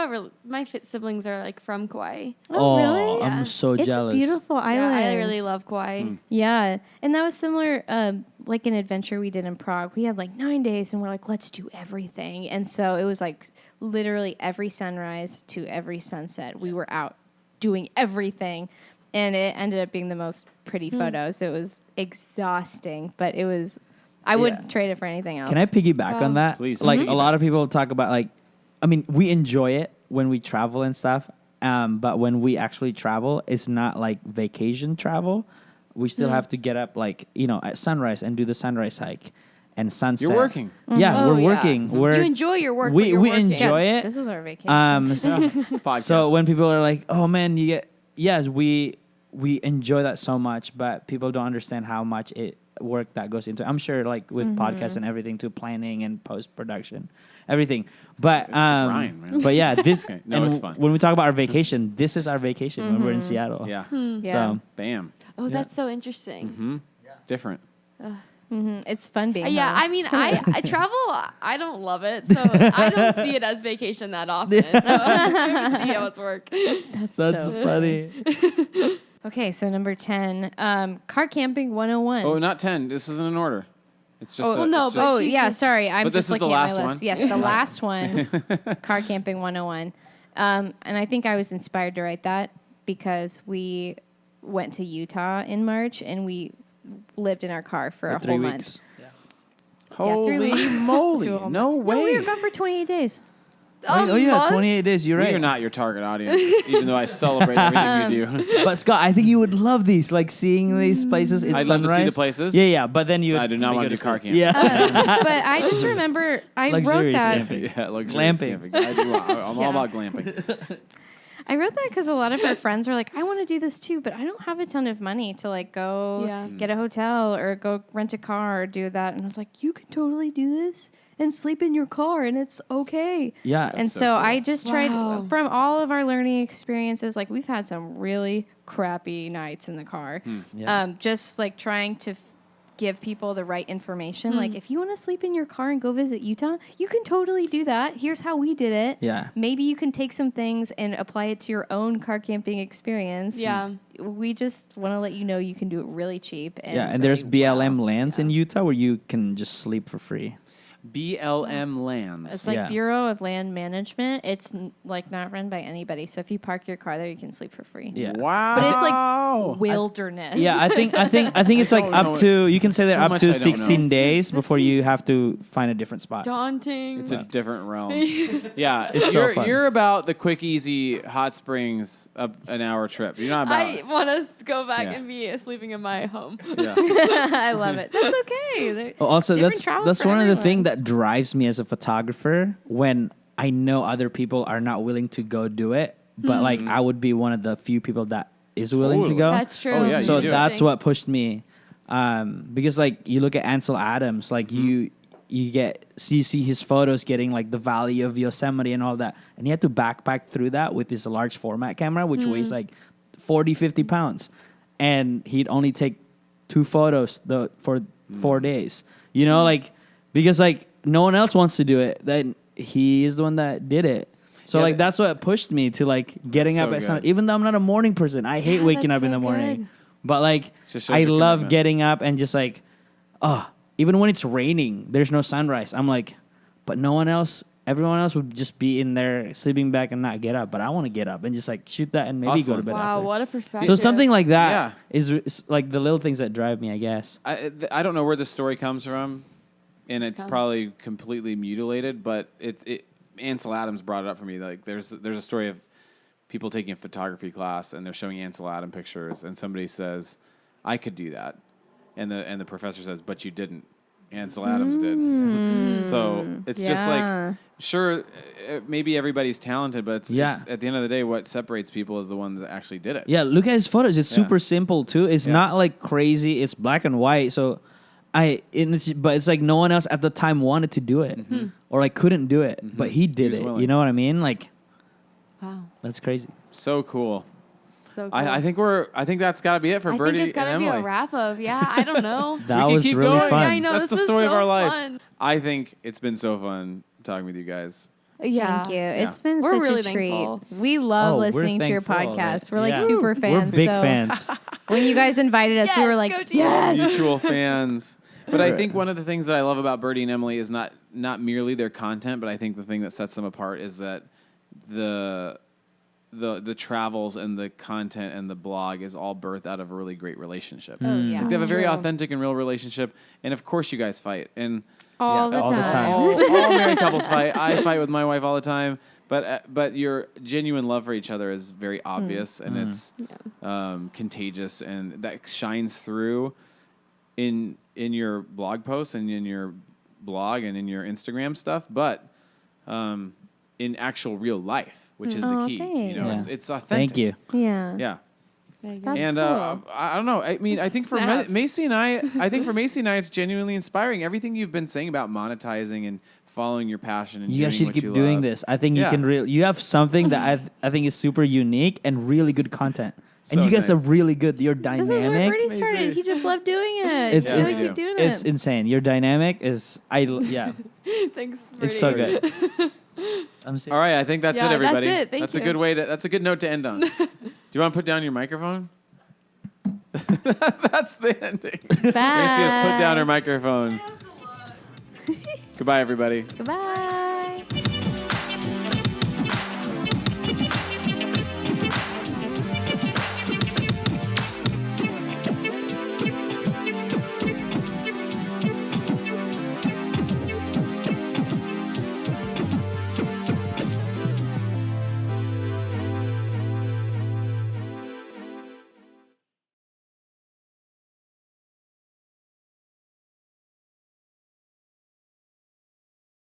my siblings are from Kauai. Oh, really? I'm Yeah. so It's jealous. a beautiful island. Yeah, I really love Kauai. Yeah, and that was similar, an adventure we did in Prague. We had 9 days, and we're let's do everything. And so it was literally every sunrise to every sunset. We were out doing everything, and it ended up being the most pretty photos. It was exhausting, but it was. I would trade it for anything else. Can I piggyback on that? Please. A lot of people talk about we enjoy it when we travel and stuff. But when we actually travel, it's not vacation travel. We still have to get up at sunrise and do the sunrise hike and sunset. You're working. Yeah, Oh, we're yeah. working. We're You enjoy your work. we but you're we working. enjoy Yeah, it. This is our vacation. Podcast. So when people are like, "Oh man, you get," yes, we enjoy that so much, but people don't understand how much it work that goes into. I'm sure like with podcasts and everything to planning and post production, everything. But It's the grind, man. but yeah, this Okay. No, it's fun. when we talk about our vacation, this is our vacation when we're in Seattle. Yeah. Yeah. So Bam. Oh, that's so interesting. Different. It's fun being Yeah, home. I mean, I travel. I don't love it, so I don't see it as vacation that often. So I can see how it's work. that's so funny. Okay, so number 10, car camping 101. Oh, not 10. This isn't in order. It's just. well, no, it's but just- Oh, she's yeah, just- sorry. I'm But this just is the looking at last my one? list. Yes, the last one, car camping 101. And I think I was inspired to write that because we went to Utah in March and we lived in our car for a 3 whole weeks. month. Holy 3 weeks moly! to a whole No month. way. No, we were gone for 28 days. Oh yeah, month? 28 days. You're We right. are not your target audience, even though I celebrate everything you do. But Scott, I think you would love these, like seeing these places in I'd love sunrise. to see the places. Yeah, but then you. I do not want to do car camping. Yeah, But I just remember I wrote Luxurious that. camping. Yeah, luxurious Glamping. camping. I'm all Yeah. about glamping. I wrote that because a lot of our friends were like, I want to do this too, but I don't have a ton of money to like go Yeah. get a hotel or go rent a car or do that. And I was like, you can totally do this and sleep in your car and it's okay. yeah. And so so cool. I just tried Wow. from all of our learning experiences, like we've had some really crappy nights in the car. Yeah. Just like trying to give people the right information. Like if you want to sleep in your car and go visit Utah, you can totally do that. Here's how we did it. Yeah. Maybe you can take some things and apply it to your own car camping experience. Yeah. We just want to let you know you can do it really cheap. And Yeah, and there's really BLM well. lands in Utah where you can just sleep for free. BLM lands. It's like Yeah. Bureau of Land Management. It's like not run by anybody. So if you park your car there, you can sleep for free. Yeah. Wow. But it's like wilderness. Yeah, I think it's like don't know up to you can say that so up much to I don't know. 16 This days is- this before you seems- have to find a different spot. Daunting. It's a different realm. Yeah, It's so you're fun. you're about the quick, easy hot springs up an hour trip. You're not about I it. want us to go back Yeah. and be sleeping in my home. Yeah. I love it. That's okay. Also, Different that's travel for one of the everyone. things that drives me as a photographer when I know other people are not willing to go do it, but like I would be one of the few people that is willing to Totally. go. That's true. Oh, yeah, So you do. that's what pushed me, because like you look at Ansel Adams, like you see his photos getting like the Valley of Yosemite and all that, and he had to backpack through that with his large format camera, which weighs like 50 pounds, and he'd only take 2 photos for 4 days. You know, like because like no one else wants to do it, then he is the one that did it. So Yeah, like that's what pushed me to like getting So up at sun. good. Even though I'm not a morning person, I hate waking that's up in so the morning. good. But like Just shows I your love commitment. getting up and just like, even when it's raining, there's no sunrise. I'm like, but no one else. Everyone else would just be in there sleeping back and not get up. But I want to get up and just like shoot that and maybe go to Awesome. bed Wow, after. what a perspective. So something like that Yeah. is like the little things that drive me, I guess. I don't know where the story comes from, and it's come. probably completely mutilated. But it Ansel Adams brought it up for me. Like there's a story of people taking a photography class and they're showing Ansel Adams pictures, and somebody says, "I could do that," and the professor says, "But you didn't." Ansel Adams did. So it's just Yeah. like, sure, maybe everybody's talented, but it's at the end of the day, what separates people is the ones that actually did it. Yeah, look at his photos. It's Yeah. super simple too. It's Yeah. not like crazy. It's black and white. So but it's like no one else at the time wanted to do it or like couldn't do it, but he did was it. willing. You know what I mean? Like Wow. that's crazy. So cool. So cool. I think that's got to be it for I Birdie think it's gotta and be Emily. a wrap of. Yeah, I don't know. That can was keep really going. fun. Yeah, I know. That's this the story was of our so life. fun. I think it's been so fun talking with you guys. Yeah. Thank you. It's been We're such really a treat. thankful. We love Oh, we're listening to your thankful of podcast. it. We're like Yeah. super We're fans. big so fans. when you guys invited us, we Yes, were go like, team. yes. Mutual fans. But I think one of the things that I love about Birdie and Emily is not merely their content, but I think the thing that sets them apart is that the travels and the content and the blog is all birthed out of a really great relationship. Oh, yeah. Like they have a very True. authentic and real relationship, and of course you guys fight. And all the all the time. time. all married couples fight. I fight with my wife all the time. But your genuine love for each other is very obvious, and it's contagious, and that shines through in your blog posts and in your blog and in your Instagram stuff. But in actual real life, which is the Oh, key. thanks. You know, Yeah. it's authentic. Thank you. Yeah. Yeah. That's And cool. I don't know. I mean, I think for Snaps. Macy and I, it's genuinely inspiring. Everything you've been saying about monetizing and following your passion and You doing guys should what keep you doing love. this. I think you Yeah. can really. You have something that I think is super unique and really good content. And So you guys nice. are really good. You're This is where dynamic. Brady started. He just loved doing it. It's You gotta in- keep doing It's it. insane. Your dynamic is yeah. Thanks. It's so Brady. good. I'm serious. All right, I think that's Yeah, it, that's everybody. it. Thank That's a you. good way to. That's a good note to end on. Do you want to put down your microphone? That's the ending. Bye. Macy has put down her microphone. Goodbye, everybody. Goodbye.